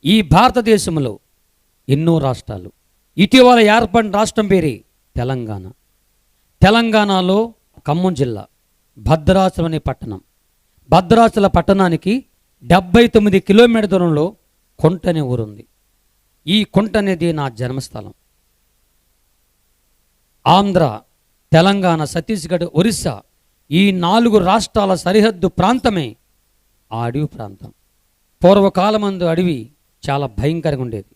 ఈ భారతదేశంలో ఎన్నో రాష్ట్రాలు. ఇటీవల ఏర్పడిన రాష్ట్రం పేరే తెలంగాణ. తెలంగాణలో ఖమ్మం జిల్లా భద్రాచలం అనే పట్టణం. భద్రాచల పట్టణానికి 79 కిలోమీటర్ల దూరంలో కొంట అనే ఊరుంది. ఈ కొంట అనేది నా జన్మస్థలం. ఆంధ్ర, తెలంగాణ, ఛత్తీస్గఢ్, ఒరిస్సా ఈ 4 రాష్ట్రాల సరిహద్దు ప్రాంతమే ఆ అడవి ప్రాంతం. పూర్వకాలమందు అడవి చాలా భయంకరంగా ఉండేది.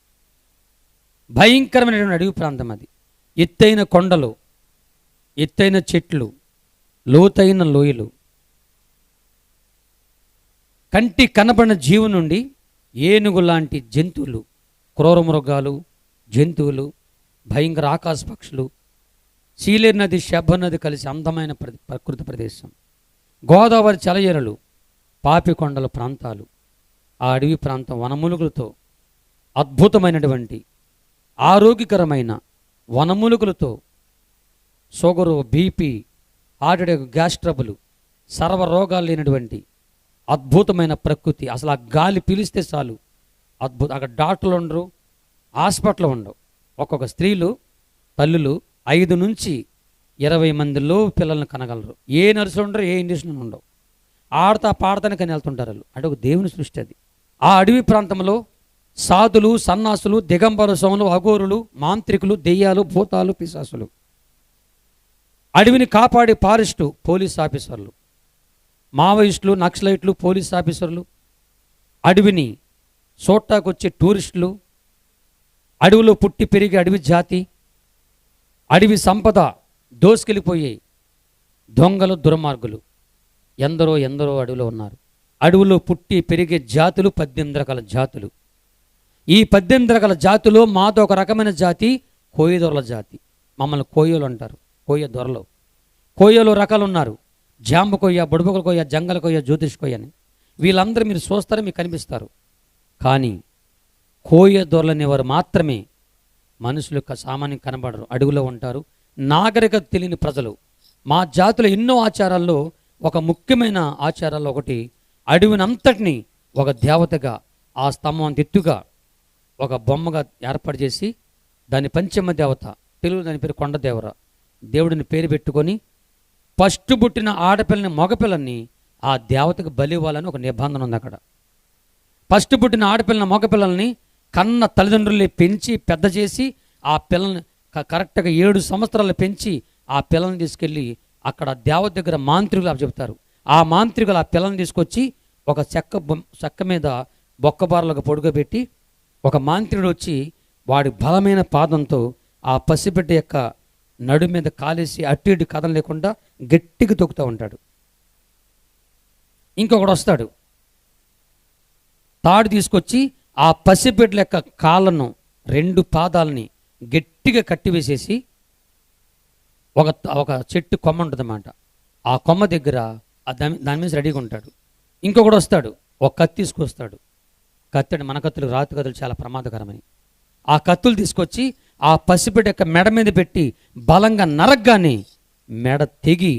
భయంకరమైనటువంటి అడవి ప్రాంతం అది. ఎత్తైన కొండలు, ఎత్తైన చెట్లు, లోతైన లోయలు, కంటి కనబడిన జీవు నుండి ఏనుగు లాంటి జంతువులు, క్రూర మృగాలు, జంతువులు, భయంకర ఆకాశ పక్షులు, సీలేరు నది, శబ్బ నది కలిసి అందమైన ప్రకృతి ప్రదేశం. గోదావరి చలయేరులు, పాపికొండల ప్రాంతాలు. ఆ అడవి ప్రాంతం వనమూలికలతో అద్భుతమైనటువంటి ఆరోగ్యకరమైన వనమూలికలతో sugar, BP, heart attack, gas trouble, సర్వ రోగాలు లేనటువంటి అద్భుతమైన ప్రకృతి. అసలు ఆ గాలి పీలిస్తే చాలు అద్భుతం. అక్కడ డాక్టర్లు ఉండరు, హాస్పిటల్ ఉండవు. ఒక్కొక్క స్త్రీలు, తల్లులు 5 నుంచి 20 మందిలో పిల్లల్ని కనగలరు. ఏ నర్సులు ఉండరు, ఏ ఇంజక్షన్ ఉండవు. ఆడతా పాడతానే కని వెళ్తుంటారు వాళ్ళు. అంటే ఒక దేవుని సృష్టి అది. ఆ అడవి ప్రాంతంలో సాధులు, సన్నాసులు, దిగంబర స్వాములు, అఘోరులు, మాంత్రికులు, దెయ్యాలు, భూతాలు, పిశాసులు, అడవిని కాపాడే ఫారెస్టు పోలీస్ ఆఫీసర్లు, మావోయిస్టులు, నక్సలైట్లు, పోలీస్ ఆఫీసర్లు, అడవిని చూట్టాకొచ్చే టూరిస్టులు, అడవిలో పుట్టి పెరిగే అడవి జాతి, అడవి సంపద దోసుకెళ్ళిపోయే దొంగలు, దుర్మార్గులు ఎందరో ఎందరో అడవిలో ఉన్నారు. అడవిలో పుట్టి పెరిగే జాతులు 18 రకాల జాతులు. ఈ 18 రకాల జాతులో మాతో ఒక రకమైన జాతి కోయ దొరల జాతి. మమ్మల్ని కోయలు అంటారు, కోయ దొరలు. కోయలో రకాలు ఉన్నారు. జాంబ కొయ్య, బుడబుకల కొయ్య, జంగల కొయ్య, జ్యోతిష్ కొయ్య అని. వీళ్ళందరూ మీరు చూస్తారు, మీకు కనిపిస్తారు. కానీ కోయ దొరలనేవారు మాత్రమే మనుషులు సామాన్యం కనబడరు, అడవిలో ఉంటారు. నాగరికత తెలియని ప్రజలు. మా జాతుల ఎన్నో ఆచారాల్లో ఒక ముఖ్యమైన ఆచారాల్లో ఒకటి, అడవినంతటిని ఒక దేవతగా, ఆ స్తంభం ఎత్తుగా ఒక బొమ్మగా ఏర్పాటు చేసి దాని పంచమ దేవత, తెలుగు దాని పేరు కొండదేవర, దేవుడిని పేరు పెట్టుకొని ఫస్ట్ పుట్టిన ఆడపిల్లని, మగపిల్లని ఆ దేవతకు బలి ఇవ్వాలని ఒక నిబంధన ఉంది అక్కడ. ఫస్ట్ పుట్టిన ఆడపిల్లని, మగపిల్లల్ని కన్న తల్లిదండ్రుల్ని పెంచి పెద్ద చేసి ఆ పిల్లల్ని కరెక్ట్గా 7 సంవత్సరాలు పెంచి ఆ పిల్లల్ని తీసుకెళ్ళి అక్కడ దేవత దగ్గర మాంత్రికులు అవి చెప్తారు. ఆ మాంత్రికులు ఆ పిల్లల్ని తీసుకొచ్చి ఒక చెక్క మీద బొక్కబారలకు పొడుగబెట్టి ఒక మాంత్రికుడు వచ్చి వాడి బలమైన పాదంతో ఆ పసిబిడ్డ యొక్క నడు మీద కాలేసి అటు ఇటు కథలు లేకుండా గట్టిగా తొక్కుతూ ఉంటాడు. ఇంకొకడు వస్తాడు, తాడు తీసుకొచ్చి ఆ పసిబిడ్డల యొక్క కాళ్ళను, 2 పాదాలని గట్టిగా కట్టివేసేసి ఒక చెట్టు కొమ్మ ఉంటుందన్నమాట. ఆ కొమ్మ దగ్గర దాని మీద రెడీగా ఉంటాడు. ఇంకొకడు వస్తాడు, ఒక కత్తి తీసుకొస్తాడు. కత్తి మన కత్తులు, రాతి కత్తులు చాలా ప్రమాదకరమని ఆ కత్తులు తీసుకొచ్చి ఆ పసిబిడ్డ యొక్క మెడ మీద పెట్టి బలంగా నరగ్గానే మెడ తెగి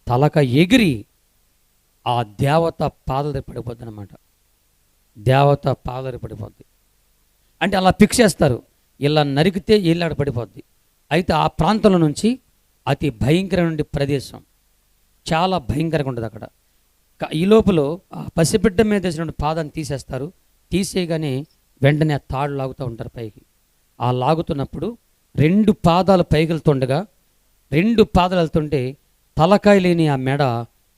తలక ఎగిరి ఆ దేవత పాదలు పడిపోద్ది అన్నమాట. దేవత పాదలు పడిపోద్ది అంటే అలా ఫిక్స్ చేస్తారు. ఇలా నరికితే ఏళ్ళాడ పడిపోద్ది. అయితే ఆ ప్రాంతంలో నుంచి అతి భయంకరమైన ప్రదేశం, చాలా భయంకరంగా ఉంటుంది అక్కడ. ఈ లోపల ఆ పసిబిడ్డ మీద వేసినటువంటి పాదాన్ని తీసేస్తారు. తీసేయగానే వెంటనే ఆ తాడు లాగుతూ ఉంటారు పైకి. ఆ లాగుతున్నప్పుడు 2 పాదాలు పైకి వెళ్తుండగా 2 పాదాలు వెళ్తుంటే తలకాయ లేని ఆ మెడ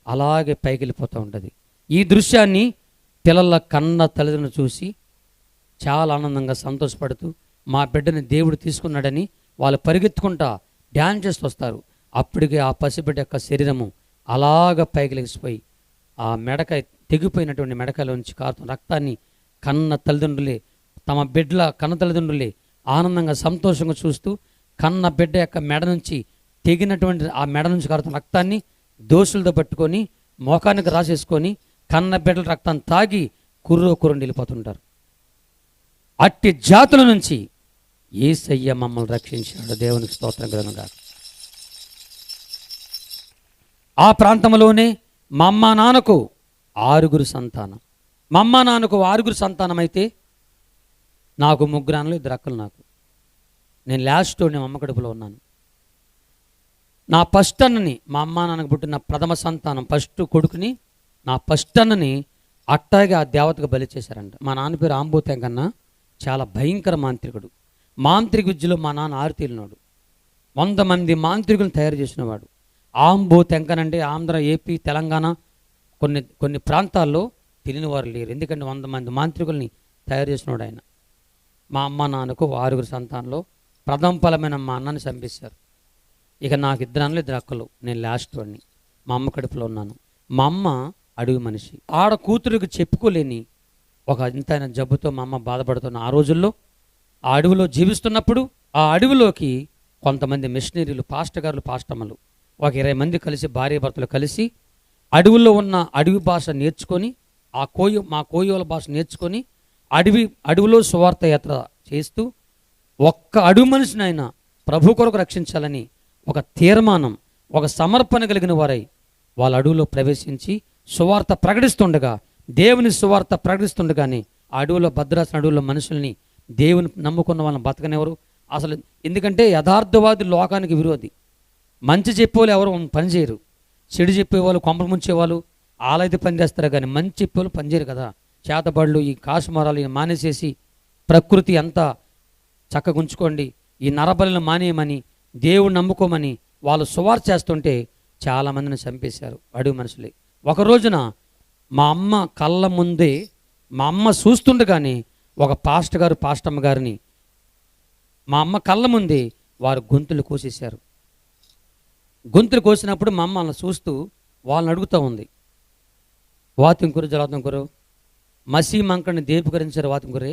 అలాగే పైకి వెళ్ళిపోతూ ఉంటుంది. ఈ దృశ్యాన్ని పిల్లల కన్న తల్లిదండ్రులు చూసి చాలా ఆనందంగా సంతోషపడుతూ మా బిడ్డని దేవుడు తీసుకున్నాడని వాళ్ళు పరిగెత్తుకుంటా డ్యాన్స్ చేస్తూ వస్తారు. అప్పటికే ఆ పసిబిడ్డ యొక్క శరీరము అలాగ పైకి లెగిసిపోయి ఆ మెడకాయ, తెగిపోయినటువంటి మెడకాయలోంచి కారుతున్న రక్తాన్ని కన్న తల్లిదండ్రులే, తమ బిడ్డల కన్న తల్లిదండ్రులే ఆనందంగా సంతోషంగా చూస్తూ కన్న బిడ్డ యొక్క మెడ నుంచి తెగినటువంటి ఆ మెడ నుంచి కారుతున్న రక్తాన్ని దోషులతో పట్టుకొని మోకానికి రాసేసుకొని కన్న బిడ్డల రక్తాన్ని తాగి కుర్రోకురుండి వెళ్ళిపోతుంటారు. అట్టి జాతుల నుంచి యేసయ్య మమ్మల్ని రక్షించాడు. దేవునికి స్తోత్రం కలుగునుగా. ఆ ప్రాంతంలోనే మా అమ్మ నాన్నకు 6 సంతానం. మా అమ్మ నాన్నకు 6 సంతానం అయితే నాకు 3 అన్నలు 2 అక్కలు. నేను లాస్ట్ నేను అమ్మ కడుపులో ఉన్నాను. నా ఫస్ట్ అన్నని, మా అమ్మ నాన్నకు పుట్టిన ప్రథమ సంతానం ఫస్ట్ కొడుకుని, నా ఫస్ట్ అన్నని అట్టాగే ఆ దేవతకు బలి చేశారంట. మా నాన్న పేరు ఆంబోతెం కన్నా, చాలా భయంకర మాంత్రికుడు. మాంత్రిక విద్యలో మా నాన్న ఆరితేలినాడు. 100 మంది మాంత్రికులను తయారు చేసినవాడు. ఆంబోతెంకనంటే ఆంధ్ర, ఏపీ, తెలంగాణ కొన్ని ప్రాంతాల్లో తెలియని వారు లేరు. ఎందుకంటే 100 మంది మాంత్రికుల్ని తయారు చేసినవాడు ఆయన. మా అమ్మ నాన్నకు 6 సంతానంలో ప్రథమ ఫలమైన మా అన్నని చంపేశారు. ఇక నాకు 2 అన్నలు 2 అక్కలు. నేను లాస్ట్ వాడిని. మా అమ్మ కడుపులో ఉన్నాను. మా అమ్మ అడవి మనిషి. ఆడ కూతురికి చెప్పుకోలేని ఒక ఇంతైన జబ్బుతో మా అమ్మ బాధపడుతున్న ఆ రోజుల్లో ఆ అడవిలో జీవిస్తున్నప్పుడు, ఆ అడవిలోకి కొంతమంది మిషనరీలు, పాస్టర్ గారులు, పాస్టమ్మలు ఒక 20 మంది కలిసి, భార్య భర్తలు కలిసి అడవుల్లో ఉన్న అడవి భాష నేర్చుకొని, మా కోయోల భాష నేర్చుకొని అడవిలో సువార్త యాత్ర చేస్తూ ఒక్క అడవి మనిషిని ఆయన ప్రభు కొరకు రక్షించాలని ఒక తీర్మానం, ఒక సమర్పణ కలిగిన వారై వాళ్ళ అడవిలో ప్రవేశించి సువార్త ప్రకటిస్తుండగా, దేవుని సువార్త ప్రకటిస్తుండగానే ఆ అడవిలో, భద్రాసన అడవుల్లో మనుషుల్ని, దేవుని నమ్ముకున్న వాళ్ళని బతకనెవరు అసలు. ఎందుకంటే యథార్థవాది లోకానికి విరోధి. మంచి చెప్పేవాళ్ళు ఎవరు పనిచేయరు. చెడు చెప్పేవాళ్ళు, కొంపలు ముంచేవాళ్ళు ఆలైతే పనిచేస్తారు, కానీ మంచి చెప్పేవాళ్ళు పనిచేయరు కదా. చేతబడులు, ఈ కాసుమారాలు మానేసేసి ప్రకృతి అంతా చక్కగా ఉంచుకోండి, ఈ నరబలిని మానేయమని, దేవుడు నమ్ముకోమని వాళ్ళు సువార్త చేస్తుంటే చాలామందిని చంపేశారు అడవి మనుషులే. ఒక రోజున మా అమ్మ కళ్ళ ముందే, మా అమ్మ చూస్తుండగానే ఒక పాస్టర్ గారు, పాస్టమ్మ గారిని మా అమ్మ కళ్ళ ముందే వారు గొంతులు కోసేశారు. గొంతులు కోసినప్పుడు మా అమ్మ వాళ్ళని చూస్తూ వాళ్ళని అడుగుతూ ఉంది, వాతింకురు జలాతంకురు మసీ మంకని దేపుకరించారు, వాతింకురే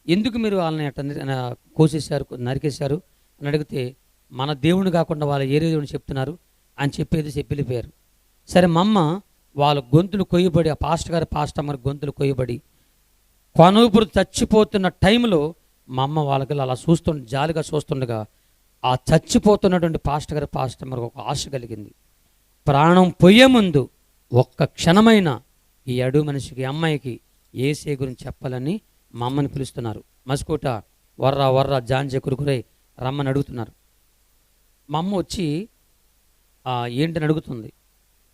ఎందుకు మీరు వాళ్ళని అట్లా కోసేశారు, నరికేశారు అని అడిగితే, మన దేవుని కాకుండా వాళ్ళు ఏ దేవుని చెప్తున్నారు అని చెప్పి వెళ్ళిపోయారు. సరే, మా అమ్మ వాళ్ళ గొంతులు కొయ్యబడి, ఆ పాస్టర్ గారు, పాస్టమ్మ గొంతులు కొయ్యబడి కొనూపురు చచ్చిపోతున్న టైంలో మా అమ్మ వాళ్ళకి అలా జాలిగా చూస్తుండగా ఆ చచ్చిపోతున్నటువంటి పాస్టర్ గారు, పాస్టమ్మకు ఒక ఆశ కలిగింది. ప్రాణం పోయే ముందు ఒక్క క్షణమైన ఈ అడవి మనిషికి, అమ్మాయికి యేసే గురించి చెప్పాలని మా అమ్మని పిలుస్తున్నారు. మస్కోట వర్రా జాంజే కురుకురై రమ్మని అడుగుతున్నారు. మా అమ్మ వచ్చి ఏంటని అడుగుతుంది.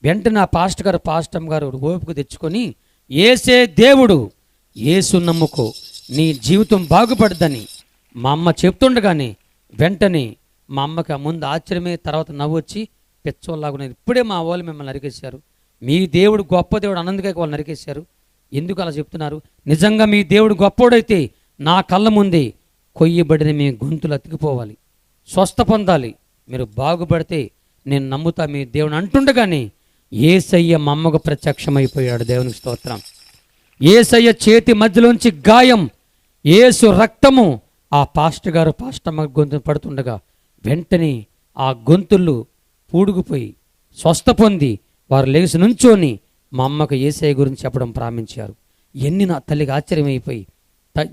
వెంటనే ఆ పాస్టర్ గారు, పాస్టమ్మ గారు ఓపిక తెచ్చుకొని, యేసే దేవుడు, యేసు నమ్ముకో, నీ జీవితం బాగుపడదని మా అమ్మ చెప్తుండగానే వెంటనే మా అమ్మకి ముందు ఆశ్చర్యమే, తర్వాత నవ్వు వచ్చి పెచ్చోళ్ళలాగున్నది. ఇప్పుడే మా వాళ్ళు మిమ్మల్ని నరికేశారు, మీ దేవుడు గొప్ప దేవుడు అన్నందుకే వాళ్ళు నరికేశారు, ఎందుకు అలా చెప్తున్నారు? నిజంగా మీ దేవుడు గొప్పోడైతే నా కళ్ళ ముందే కొయ్యబడిన మీ గొంతులు అతికిపోవాలి, స్వస్థ పొందాలి, మీరు బాగుపడితే నేను నమ్ముతా మీ దేవుని అంటుండగానే యేసయ్య మా అమ్మకు ప్రత్యక్షమైపోయాడు. దేవునికి స్తోత్రం. యేసయ్య చేతి మధ్యలోంచి గాయం, యేసు రక్తము ఆ పాస్టర్ గారు, పాస్టమ్మ గొంతు పడుతుండగా వెంటనే ఆ గొంతులు పూడుకుపోయి స్వస్థ పొంది వారు లేచి నుంచొని మా అమ్మకు యేసయ్య గురించి చెప్పడం ప్రారంభించారు. నా తల్లికి ఆశ్చర్యమైపోయి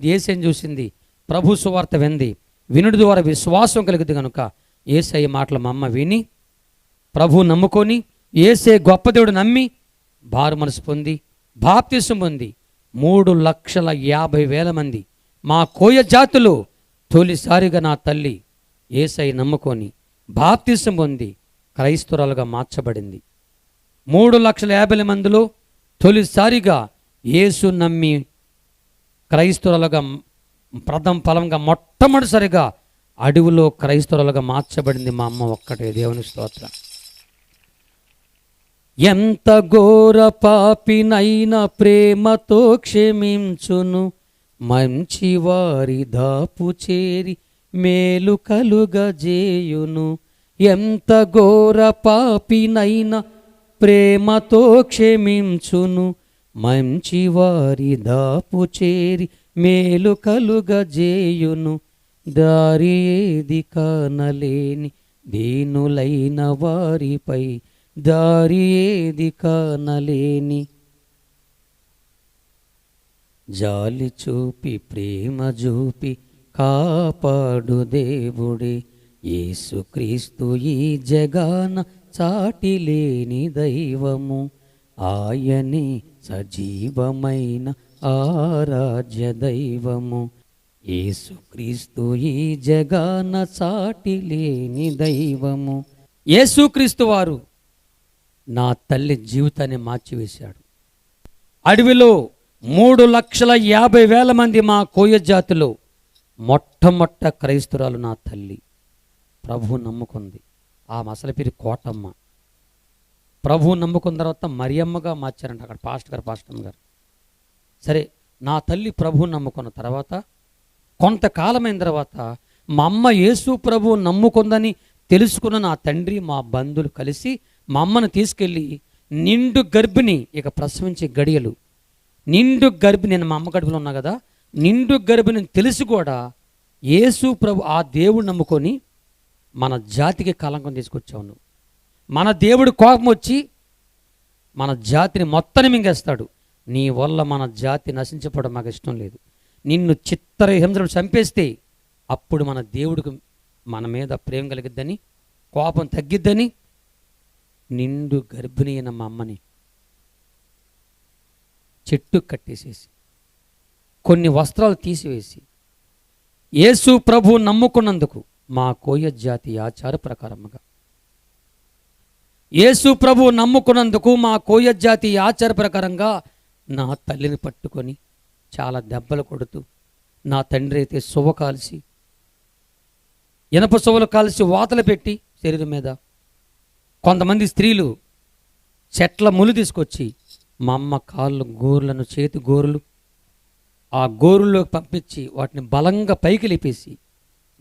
యేసయ్యని చూసింది, ప్రభు సువార్త వింది, వినుడి ద్వారా విశ్వాసం కలిగింది కనుక యేసయ్య మాటలు మా అమ్మ విని ప్రభు నమ్ముకొని యేసే గొప్ప దేవుడు నమ్మి బారు మనసు పొంది బాప్తిసం పొంది 3,50,000 మంది మా కోయ జాతులు తొలిసారిగా నా తల్లి యేసయ్య నమ్ముకొని బాప్తిసం పొంది క్రైస్తవురాలుగా మార్చబడింది. 3,50,000 మందిలో తొలిసారిగా యేసు నమ్మి క్రైస్తవులుగా ప్రథమ ఫలంగా మొట్టమొదటిసారిగా అడవిలో క్రైస్తవులుగా మార్చబడింది మా అమ్మ ఒక్కటే. దేవుని స్తోత్రం. ఎంత ఘోర పాపినైనా ప్రేమతో క్షమించును, మంచి వారి దాపు చేరి మేలు కలుగజేయును. ఎంత ఘోర పాపినైనా ప్రేమతో క్షమించును, మంచి వారి దాపు చేరి మేలు కలుగజేయును. దారి ఏది కానలేని దీనులైన వారిపై, దారి ఏది కానలేని జాలి చూపి ప్రేమ చూపి కాపాడు దేవుడే, యేసుక్రీస్తు ఈ జగాన చాటిలేని దైవము, ఆయనే సజీవమైన ఆరాధ్య దైవము. యేసుక్రీస్తు ఈ జగాన సాటి లేని దైవము. యేసుక్రీస్తు వారు నా తల్లి జీవితాన్ని మార్చివేశాడు. అడవిలో 3,50,000 మంది మా కోయ జాతిలో మొట్టమొట్ట క్రైస్తురాలు నా తల్లి. ప్రభువు నమ్ముకుంది. ఆ మసల పేరు కోటమ్మ. ప్రభువు నమ్ముకున్న తర్వాత మరియమ్మగా మార్చారంట అక్కడ పాస్టమ్ గారు. సరే, నా తల్లి ప్రభువు నమ్ముకున్న తర్వాత కొంతకాలమైన తర్వాత మా అమ్మ యేసు ప్రభువు నమ్ముకుందని తెలుసుకున్న నా తండ్రి మా బంధువులు కలిసి మా అమ్మను తీసుకెళ్ళి నిండు గర్భిణి, ఇక ప్రసవించే గడియలు, నిండు గర్భిణి, నేను మా అమ్మ గర్భిణిలో ఉన్నా కదా, నిండు గర్భిణి తెలిసి కూడా యేసు ప్రభు ఆ దేవుడు నమ్ముకొని మన జాతికి కలంకం తీసుకొచ్చావు నువ్వు. మన దేవుడు కోపం వచ్చి మన జాతిని మొత్తాన్ని మింగేస్తాడు. నీ వల్ల మన జాతి నశించకపోవడం మాకు ఇష్టం లేదు. నిన్ను చిత్రహింసలు చంపేస్తే అప్పుడు మన దేవుడికి మన మీద ప్రేమ కలిగిద్దని, కోపం తగ్గిద్దని నిండు గర్భిణి అయిన మా అమ్మని చెట్టు కట్టేసేసి కొన్ని వస్త్రాలు తీసివేసి యేసు ప్రభు నమ్ముకున్నందుకు మా కోయ జాతి ఆచార ప్రకారముగా, యేసు ప్రభు నమ్ముకున్నందుకు మా కోయ జాతి ఆచార ప్రకారంగా నా తల్లిని పట్టుకొని చాలా దెబ్బలు కొడుతూ, నా తండ్రి అయితే సువ్వ కాల్చి, ఇనప సువ్వలు కాల్చి వాతలు పెట్టి శరీరం మీద, కొంతమంది స్త్రీలు చెట్ల ములు తీసుకొచ్చి మా అమ్మ కాళ్ళు గోరులను, చేతి గోరులు ఆ గోరుల్లోకి పంపించి వాటిని బలంగా పైకి లేపేసి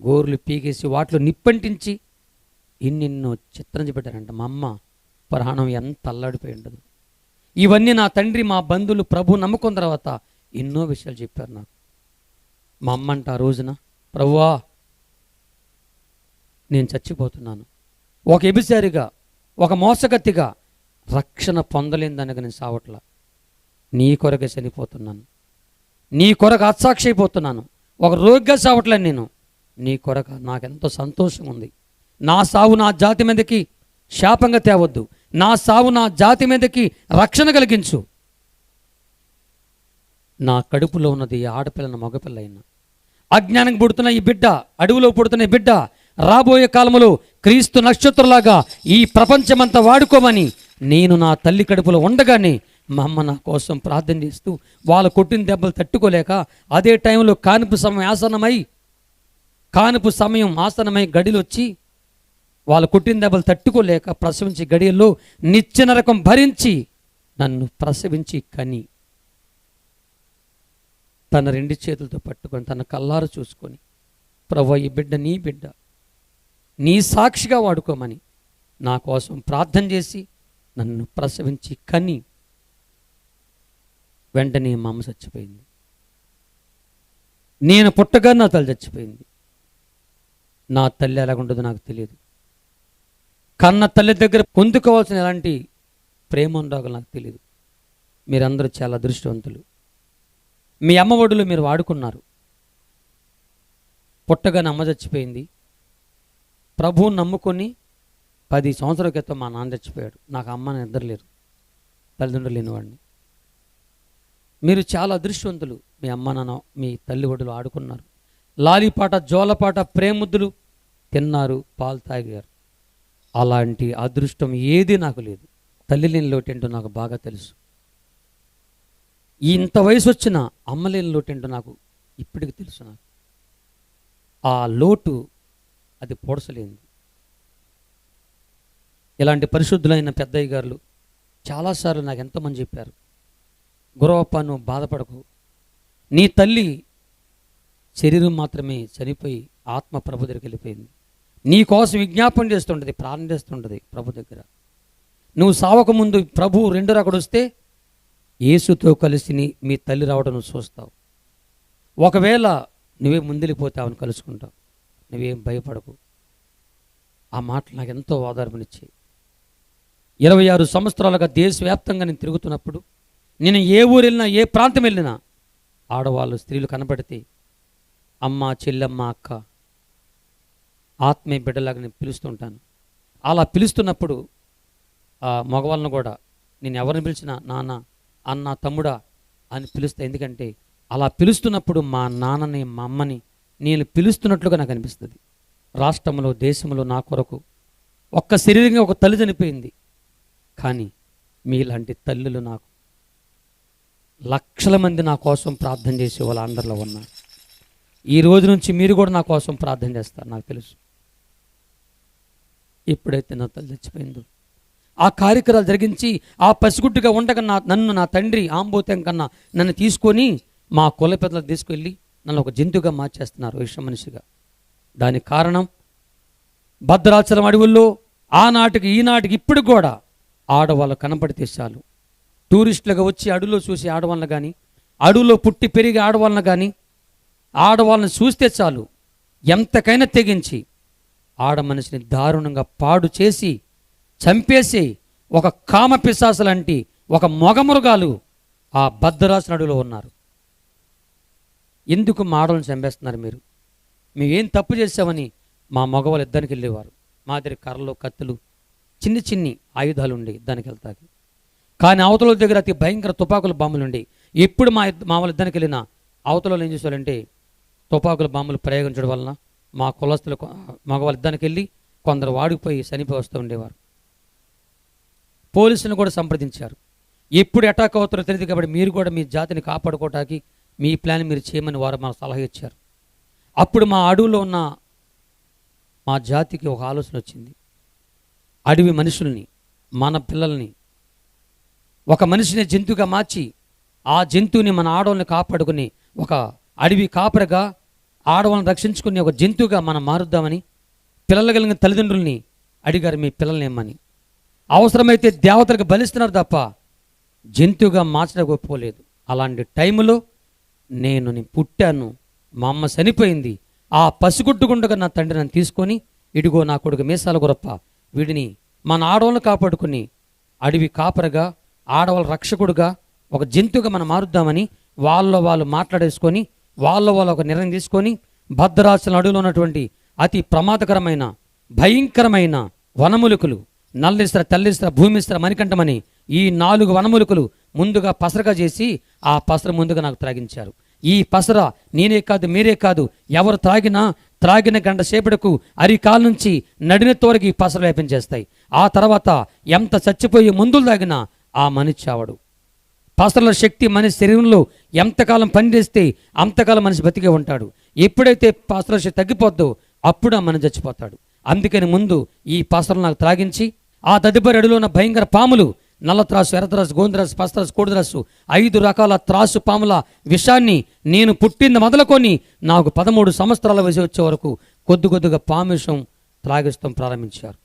గోరులు పీకేసి వాటిలో నిప్పంటించి ఎన్నెన్నో చిత్రించబెట్టారంట. మా అమ్మ ప్రాణం ఎంత అల్లాడిపోయి ఉండదు. ఇవన్నీ నా తండ్రి మా బంధువులు ప్రభు నమ్ముకున్న తర్వాత ఎన్నో విషయాలు చెప్పారు నాకు. మా అమ్మ అంట ఆ రోజున, ప్రభువా నేను చచ్చిపోతున్నాను, ఒక ఎబిసారిగా, ఒక మోసగత్తిగా రక్షణ పొందలేని దానికి నేను సావట్లా, నీ కొరకే చనిపోతున్నాను, నీ కొరకు అత్సాక్షి అయిపోతున్నాను, ఒక రోగిగా సావట్లేను నేను, నీ కొరక నాకెంతో సంతోషం ఉంది. నా సావు నా జాతి మీదకి శాపంగా తేవద్దు, నా సావు నా జాతి మీదకి రక్షణ కలిగించు. నా కడుపులో ఉన్నది ఆడపిల్లన మగపిల్ల అయినా, అజ్ఞానం పుడుతున్న ఈ బిడ్డ, అడవిలో పుడుతున్న ఈ బిడ్డ రాబోయే కాలంలో క్రీస్తు నక్షత్రంలాగా ఈ ప్రపంచమంతా వాడుకోమని నేను నా తల్లి కడుపులో ఉండగానే మా అమ్మ నా కోసం ప్రార్థన చేస్తూ, వాళ్ళు కొట్టిన దెబ్బలు తట్టుకోలేక అదే టైంలో కానుపు సమయం ఆసనమై గడిలొచ్చి వాళ్ళు కొట్టిన దెబ్బలు తట్టుకోలేక ప్రసవించి గడియల్లో నిత్య నరకం భరించి నన్ను ప్రసవించి కని తన 2 చేతులతో పట్టుకొని తన కల్లారు చూసుకొని, ప్రభువా ఈ బిడ్డ నీ బిడ్డ, నీ సాక్షిగా వాడుకోమని నా కోసం ప్రార్థన చేసి నన్ను ప్రసవించి కని వెంటనే మా అమ్మ చచ్చిపోయింది. నేను పుట్టగా నా తల్లి చచ్చిపోయింది. నా తల్లి ఎలాగుంటుందో నాకు తెలియదు. కన్న తల్లి దగ్గర పొందుకోవాల్సిన ఎలాంటి ప్రేమ ఉండాలో నాకు తెలియదు. మీరందరూ చాలా అదృష్టవంతులు. మీ అమ్మ ఒడిలో మీరు వాడుకున్నారు. పుట్టగానే అమ్మ చచ్చిపోయింది. ప్రభువుని నమ్ముకొని 10 సంవత్సరాల క్రితం మా నాన్న చచ్చిపోయాడు. నాకు అమ్మ నిద్ర లేరు, తల్లిదండ్రులు లేనివాడిని. మీరు చాలా అదృష్టవంతులు. మీ అమ్మ నాన్న మీ తల్లి ఒడిలో ఆడుకున్నారు, లాలిపాట జోలపాట ప్రేముద్దులు తిన్నారు, పాలు తాగారు. అలాంటి అదృష్టం ఏది నాకు లేదు. తల్లి లేని లోటేంటో నాకు బాగా తెలుసు. ఇంత వయసు వచ్చిన అమ్మ లేని లోటేంటో నాకు ఇప్పటికి తెలుసు. నాకు ఆ లోటు అది పోడ్చలేంది. ఇలాంటి పరిశుద్ధులైన పెద్దయ్య గారు చాలాసార్లు నాకు ఎంతోమంది చెప్పారు, గురవప్ప నువ్వు బాధపడకు, నీ తల్లి శరీరం మాత్రమే చనిపోయి ఆత్మ ప్రభు దగ్గరికి వెళ్ళిపోయింది, నీ కోసం విజ్ఞాపన చేస్తుంటుంది, ప్రార్థన చేస్తుంటుంది ప్రభు దగ్గర. నువ్వు సావకముందు ప్రభు 2 రాకడ వస్తే యేసుతో కలిసి మీ తల్లి రావడం నువ్వు చూస్తావు. ఒకవేళ నువ్వే ముందెళ్ళిపోతే ఆమెను కలుసుకుంటావు, నువ్వేం భయపడకు. ఆ మాటలు నాకు ఎంతో ఆధారపనిచ్చాయి. 26 సంవత్సరాలుగా దేశవ్యాప్తంగా నేను తిరుగుతున్నప్పుడు, నేను ఏ ఊరు వెళ్ళినా, ఏ ప్రాంతం వెళ్ళినా ఆడవాళ్ళు స్త్రీలు కనబడితే అమ్మ, చెల్లెమ్మ, అక్క, ఆత్మీయ బిడ్డలాగా నేను పిలుస్తుంటాను. అలా పిలుస్తున్నప్పుడు ఆ మగవాళ్ళను కూడా నేను ఎవరిని పిలిచినా నాన్న, అన్న, తమ్ముడా అని పిలుస్తా. ఎందుకంటే అలా పిలుస్తున్నప్పుడు మా నాన్నని మా అమ్మని నేను పిలుస్తున్నట్లుగా నాకు అనిపిస్తుంది. రాష్ట్రంలో దేశంలో నా కొరకు ఒక్క శరీరంగా ఒక తల్లి చనిపోయింది. కానీ మీలాంటి తల్లులు నాకు లక్షల మంది నా కోసం ప్రార్థన చేసే వాళ్ళు అందరిలో ఉన్నారు. ఈ రోజు నుంచి మీరు కూడా నా కోసం ప్రార్థన చేస్తారు నాకు తెలుసు. ఎప్పుడైతే నా తల్లి చచ్చిపోయిందో ఆ కార్యక్రమాలు జరిగించి ఆ పసిగుడ్డుగా ఉండగా నన్ను నా తండ్రి ఆంబోతం కన్నా నన్ను తీసుకొని మా కుల పెద్దలకు తీసుకెళ్ళి నన్ను ఒక జంతువుగా మార్చేస్తున్నారు, విష మనిషిగా. దానికి కారణం భద్రాచలం అడవుల్లో ఆనాటికి ఈనాటికి ఇప్పుడు కూడా ఆడవాళ్ళు కనపడితే చాలు, టూరిస్టులుగా వచ్చి అడవిలో చూసి ఆడవాళ్ళని కానీ, అడవిలో పుట్టి పెరిగి ఆడవాళ్ళని కానీ, ఆడవాళ్ళని చూస్తే చాలు ఎంతకైనా తెగించి ఆడ మనిషిని దారుణంగా పాడు చేసి చంపేసి ఒక కామ పిశాసులాంటి ఒక మొగమృగాలు ఆ భద్రాచలం అడవిలో ఉన్నారు. ఎందుకు మా ఆడవాళ్ళని చంపేస్తున్నారు మీరు? మేమేం తప్పు చేసామని మా మగవాళ్ళు యుద్ధానికి వెళ్ళేవారు. మా దగ్గర కర్రలు కత్తులు చిన్ని చిన్ని ఆయుధాలు ఉండి యుద్ధానికి వెళ్తాకి. కానీ అవతల దగ్గర అతి భయంకర తుపాకుల బాంబులు ఉండి ఎప్పుడు మా వాళ్ళ యుద్ధానికి వెళ్ళినా అవతల ఏం చేసేవాళ్ళంటే తుపాకుల బాంబులు ప్రయోగించడం వలన మా కులస్తులు మగవాళ్ళ యుద్ధానికి వెళ్ళి కొందరు వాడిపోయి చనిపోయి వస్తూ ఉండేవారు. పోలీసులను కూడా సంప్రదించారు. ఎప్పుడు అటాక్ అవుతారో తెలియదు కాబట్టి మీరు కూడా మీ జాతిని కాపాడుకోవటానికి మీ ప్లాన్ మీరు చేయమని వారు మాకు సలహా ఇచ్చారు. అప్పుడు మా అడవిలో ఉన్న మా జాతికి ఒక ఆలోచన వచ్చింది. అడవి మనుషుల్ని, మన పిల్లల్ని ఒక మనిషిని జంతువుగా మార్చి ఆ జంతువుని మన ఆడవాళ్ళని కాపాడుకుని ఒక అడవి కాపరిగా ఆడవాళ్ళని రక్షించుకుని ఒక జంతువుగా మనం మారుద్దామని పిల్లలు కలిగిన తల్లిదండ్రుల్ని అడిగారు, మీ పిల్లల్ని ఏమని. అవసరమైతే దేవతలకు బలిస్తున్నారు తప్ప జంతువుగా మార్చడానికి ఒప్పుకోలేదు. అలాంటి టైంలో నేను పుట్టాను, మా అమ్మ చనిపోయింది, ఆ పసిగుడ్డుగుండగా నా తండ్రి నన్ను తీసుకొని ఇడిగో నా కొడుకు మీసాల గురప్ప, వీడిని మన ఆడవాళ్ళని కాపాడుకుని అడవి కాపరగా ఆడవాళ్ళ రక్షకుడుగా ఒక జంతువుగా మనం మారుద్దామని వాళ్ళు మాట్లాడేసుకొని వాళ్ళు ఒక నిర్ణయం తీసుకొని భద్రాచలం అడవిలో ఉన్నటువంటి అతి ప్రమాదకరమైన భయంకరమైన వనమూలికలు నల్లిస్త్ర, తెల్లిస్త్ర, భూమిస్త్ర, మణికంఠమని ఈ 4 వనమూలికలు ముందుగా పసరగా చేసి ఆ పసర ముందుగా నాకు త్రాగించారు. ఈ పసర నేనే కాదు మీరే కాదు ఎవరు త్రాగిన గంట సేపటికు అరికాల నుంచి నడినెత్తి వరకు ఈ పసర వ్యాపించేస్తాయి. ఆ తర్వాత ఎంత చచ్చిపోయి మందులు తాగినా ఆ మనిషి చావడు. పసరల శక్తి మనిషి శరీరంలో ఎంతకాలం పనిచేస్తే అంతకాలం మనిషి బతికే ఉంటాడు. ఎప్పుడైతే పసరల శక్తి తగ్గిపోద్దో అప్పుడు ఆ మనిషి చచ్చిపోతాడు. అందుకని ముందు ఈ పసరలు నాకు త్రాగించి ఆ తదుపరి అడవిలో ఉన్న భయంకర పాములు నల్లత్రాసు, ఎర్రత్రాసు, గోంద్రాసు, పసరాసు, కోడిద్రాసు 5 రకాల త్రాసు పాముల విషాన్ని నేను పుట్టింది మొదలుకొని నాకు 13 సంవత్సరాల వయసు వచ్చే వరకు కొద్దిగా పాము విషం త్రాగిస్తాం ప్రారంభించారు.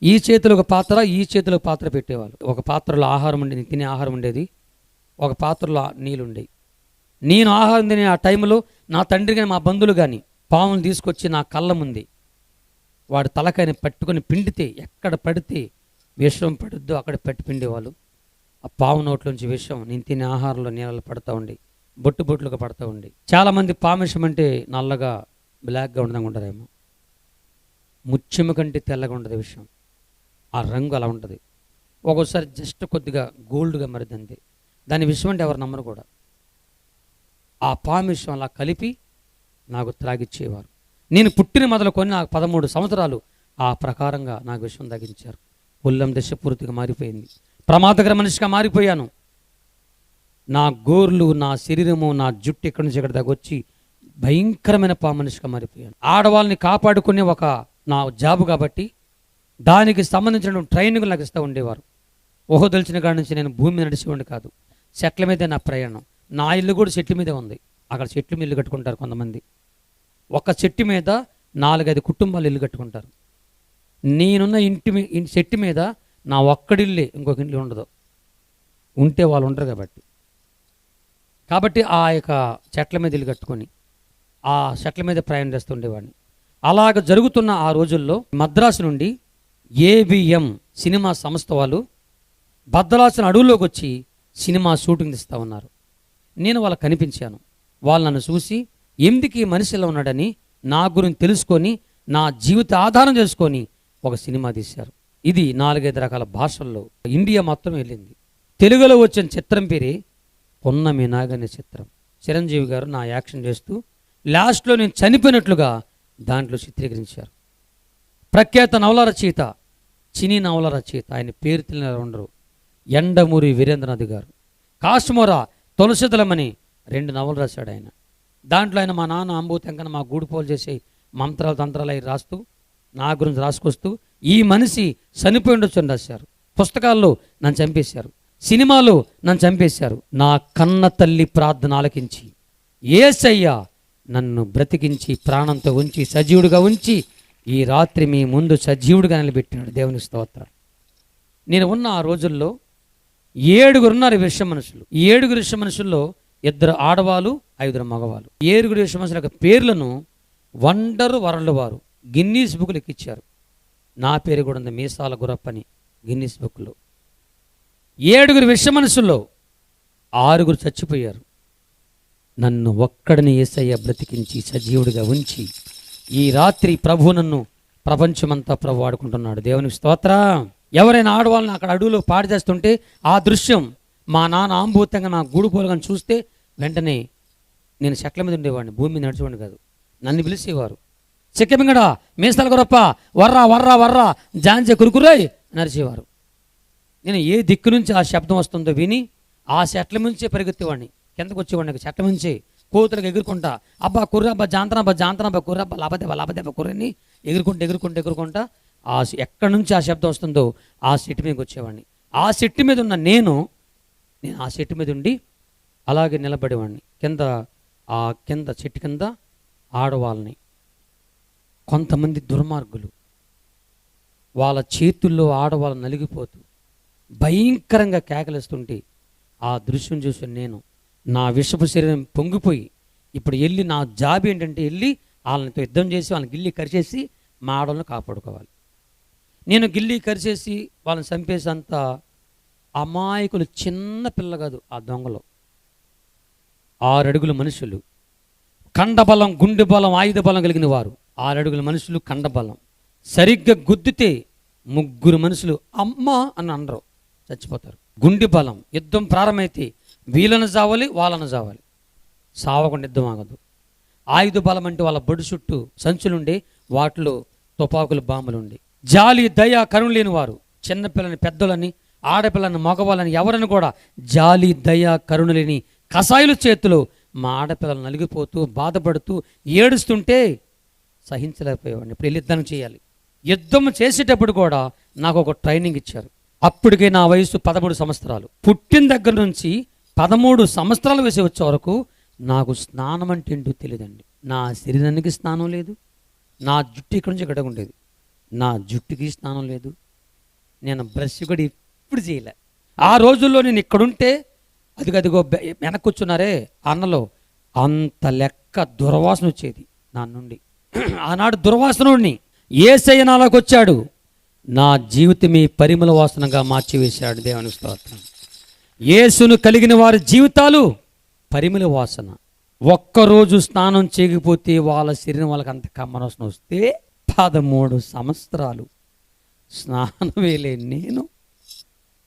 ఈ చేతిలో ఒక పాత్ర, ఈ చేతిలో పాత్ర పెట్టేవాళ్ళు. ఒక పాత్రలో ఆహారం ఉండేది, తినే ఆహారం ఉండేది, ఒక పాత్రలో నీళ్ళు ఉండేవి. నేను ఆహారం తినే ఆ టైంలో నా తండ్రి కానీ మా బంధువులు కానీ పాములు తీసుకొచ్చి నా కళ్ళ ముందే వాడు తలకాయని పట్టుకొని పిండితే ఎక్కడ పడితే విషం పడుద్దో అక్కడ పెట్టి పిండేవాళ్ళు. ఆ పాము నోట్లోంచి విషం నేను తినే ఆహారంలో నీళ్ళలో పడుతూ ఉండి బొట్టుగా పడుతూ ఉండి. చాలామంది పాము విషం అంటే నల్లగా బ్లాక్గా ఉండదని ఉంటారేమో, ముత్యము కంటే తెల్లగా ఉండదు విషం. ఆ రంగు అలా ఉంటుంది. ఒక్కోసారి జస్ట్ కొద్దిగా గోల్డ్గా మరిది అంతే. దాని విషయం అంటే ఎవరు నమ్మరు కూడా. ఆ పాము విషం అలా కలిపి నాకు త్రాగిచ్చేవారు. నేను పుట్టిన మొదలుకొని నాకు 13 సంవత్సరాలు ఆ ప్రకారంగా నాకు విషయం తగ్గించారు. ఉల్లం దశ పూర్తిగా మారిపోయింది, ప్రమాదకర మనిషిగా మారిపోయాను. నా గోర్లు, నా శరీరము, నా జుట్టు ఇక్కడి నుంచి ఇక్కడ దాకా వచ్చి భయంకరమైన మనిషిగా మారిపోయాను. ఆడవాళ్ళని కాపాడుకునే ఒక నా జాబు కాబట్టి దానికి సంబంధించిన ట్రైనింగ్ నాకు ఇస్తూ ఉండేవారు. ఓహో తెలిసిన కాడి నుంచి నేను భూమి మీద నడిచేవాడిని కాదు, చెట్ల మీదే నా ప్రయాణం. నా ఇల్లు కూడా చెట్టు మీదే ఉంది. అక్కడ చెట్లు మీద ఇల్లు కట్టుకుంటారు కొంతమంది. ఒక చెట్టు మీద 4-5 కుటుంబాలు ఇల్లు కట్టుకుంటారు. నేనున్న చెట్టు మీద నా ఒక్కడిల్లే, ఇంకొక ఇల్లు ఉండదు. ఉంటే వాళ్ళు ఉండరు కాబట్టి ఆ యొక్క చెట్ల మీద ఇల్లు కట్టుకొని ఆ చెట్ల మీద ప్రయాణం చేస్తూ ఉండేవాడిని. అలాగ జరుగుతున్న ఆ రోజుల్లో మద్రాసు నుండి ఏబిఎం సినిమా సంస్థ వాళ్ళు భద్రాచలం అడవుల్లోకి వచ్చి సినిమా షూటింగ్ తీస్తూ ఉన్నారు. నేను వాళ్ళకి కనిపించాను. వాళ్ళు నన్ను చూసి ఎందుకు ఈ మనిషిలో ఉన్నాడని నా గురించి తెలుసుకొని నా జీవిత ఆధారం చేసుకొని ఒక సినిమా తీశారు. ఇది 4-5 రకాల భాషల్లో ఇండియా మొత్తం వెళ్ళింది. తెలుగులో వచ్చిన చిత్రం పేరే పున్నమి నాగని చిత్రం. చిరంజీవి గారు నా యాక్షన్ చేస్తూ లాస్ట్లో నేను చనిపోయినట్లుగా దాంట్లో చిత్రీకరించారు. ప్రఖ్యాత నవల రచయిత, చినీ నవల రచయిత, ఆయన పేరు తెలియని ఉండరు, ఎండమూరి వీరేంద్రనాథ్ గారు. కాశ్మోరా తులసిదలమని 2 నవలు రాశాడు ఆయన. దాంట్లో ఆయన మా నాన్న అంబూతంకన మా గూడుపోలు చేసి మంత్రాలు తంత్రాలు అవి రాస్తూ నా గురించి రాసుకొస్తూ ఈ మనిషి చనిపోయి ఉండొచ్చు అని రాశారు. పుస్తకాల్లో నన్ను చంపేశారు, సినిమాలో నన్ను చంపేశారు. నా కన్న తల్లి ప్రార్థన ఆలకించి యేసయ్య నన్ను బ్రతికించి ప్రాణంతో ఉంచి సజీవుడిగా ఉంచి ఈ రాత్రి మీ ముందు సజీవుడిగా నిలబెట్టినాడు. దేవుని స్తోత్రం. నేను ఉన్న ఆ రోజుల్లో 7 ఉన్నారు విష మనుషులు. ఈ 7 విష మనుషుల్లో 2 ఆడవాళ్ళు, 5 మగవాళ్ళు. 7 విష మనుషుల యొక్క పేర్లను వండర్ వరల్డ్ వారు గిన్నీస్ బుక్లు ఎక్కిచ్చారు. నా పేరు కూడా ఉంది, మీసాల గురప్పని, గిన్నీస్ బుక్లో. 7 విష మనుషుల్లో 6 చచ్చిపోయారు. నన్ను ఒక్కడిని యేసయ్య బ్రతికించి సజీవుడిగా ఉంచి ఈ రాత్రి ప్రభు నన్ను ప్రపంచమంతా ప్రభు వాడుకుంటున్నాడు. దేవునికి స్తోత్రం. ఎవరైనా ఆడవాళ్ళని అక్కడ అడవులో పాడు చేస్తుంటే ఆ దృశ్యం మా నాన్న ఆంబూతంగా నా గూడుపోలుగా చూస్తే వెంటనే నేను చెట్ల మీద ఉండేవాడిని, భూమి మీద నడిచేవాడిని కాదు. నన్ను పిలిచేవారు, చెక్కెమింగడా మీసాల గురప్ప వర్రా వర్రా వర్రా జాంచే కురుకురాయ్ నడిచేవారు. నేను ఏ దిక్కు నుంచి ఆ శబ్దం వస్తుందో విని ఆ చెట్ల నుంచే పరిగెత్తేవాడిని, కిందకు వచ్చేవాడిని. చెట్ల నుంచి కోతులకు ఎగురుకుంటా అబ్బా కుర్రబ్బా జాంతనబ్బా జాంతనబ్బా కుర్రబ్బా లాభదెబ్బ లాభదెబ్బ కుర్రని ఎగురుకుంటా ఎక్కడి నుంచి ఆ శబ్దం వస్తుందో ఆ చెట్టు మీదకి వచ్చేవాడిని. ఆ చెట్టు మీద ఉన్న నేను ఆ చెట్టు మీద ఉండి అలాగే నిలబడేవాడిని. కింద చెట్టు కింద ఆడవాళ్ళని, కొంతమంది దుర్మార్గులు వాళ్ళ చేతుల్లో ఆడవాళ్ళు నలిగిపోతూ భయంకరంగా కేకలేస్తుంటే ఆ దృశ్యం చూసి నేను నా విషపు శరీరం పొంగిపోయి ఇప్పుడు వెళ్ళి నా జాబ్ ఏంటంటే వెళ్ళి వాళ్ళతో యుద్ధం చేసి వాళ్ళని గిల్లి కరిచేసి మా ఆడవాళ్ళని కాపాడుకోవాలి. నేను గిల్లి కరిచేసి వాళ్ళని చంపేసేంత అమాయకులు, చిన్న పిల్ల కాదు ఆ దొంగలో. 6 అడుగుల మనుషులు, కండబలం, గుండె బలం, ఆయుధ బలం కలిగిన వారు. 6 అడుగుల మనుషులు, కండబలం. సరిగ్గా గుద్దితే 3 మనుషులు అమ్మ అని అనరు, చచ్చిపోతారు. గుండె బలం, యుద్ధం ప్రారంభమైతే వీళ్ళను చావాలి, వాళ్ళను చావాలి, సావకుండా యుద్ధం ఆగదు. ఆయుధ బలం అంటే వాళ్ళ బొడు చుట్టూ సంచులుండే, వాటిలో తుపాకులు, బాంబులుండి. జాలి, దయ, కరుణ లేని వారు, చిన్నపిల్లని, పెద్దలని, ఆడపిల్లని, మగవాళ్ళని ఎవరని కూడా జాలి, దయ, కరుణ లేని కసాయిల చేతిలో మా ఆడపిల్లలు నలిగిపోతూ బాధపడుతూ ఏడుస్తుంటే సహించలేకపోయేవాడిని. ఇప్పుడు యుద్ధం చేయాలి. యుద్ధం చేసేటప్పుడు కూడా నాకు ఒక ట్రైనింగ్ ఇచ్చారు. అప్పటికే నా వయసు 13 సంవత్సరాలు. పుట్టిన దగ్గర నుంచి 13 సంవత్సరాల వయసు వచ్చే వరకు నాకు స్నానం అంటే ఏంటో తెలియదండి. నా శరీరానికి స్నానం లేదు, నా జుట్టు ఇక్కడి నుంచి గడ్డ ఉండేది, నా జుట్టుకి స్నానం లేదు, నేను బ్రష్ కూడా ఇప్పుడు చేయలే. ఆ రోజుల్లో నేను ఇక్కడుంటే అదిగో వెనక్కొచ్చున్నారే అన్నలో అంత లెక్క దుర్వాసన వచ్చేది నా నుండి. ఆనాడు దుర్వాసనుడిని యేసయ్య నాలోకి వచ్చాడు, నా జీవితమే పరిమళ వాసనగా మార్చివేశాడు. దేవుని స్తోత్రం. యేసును కలిగిన వారి జీవితాలు పరిమళ వాసన. ఒక్కరోజు స్నానం చేయకపోతే వాళ్ళ శరీరం వాళ్ళకి అంత కమ్మనవాసన వస్తే 13 సంవత్సరాలు స్నానం వేలే నేను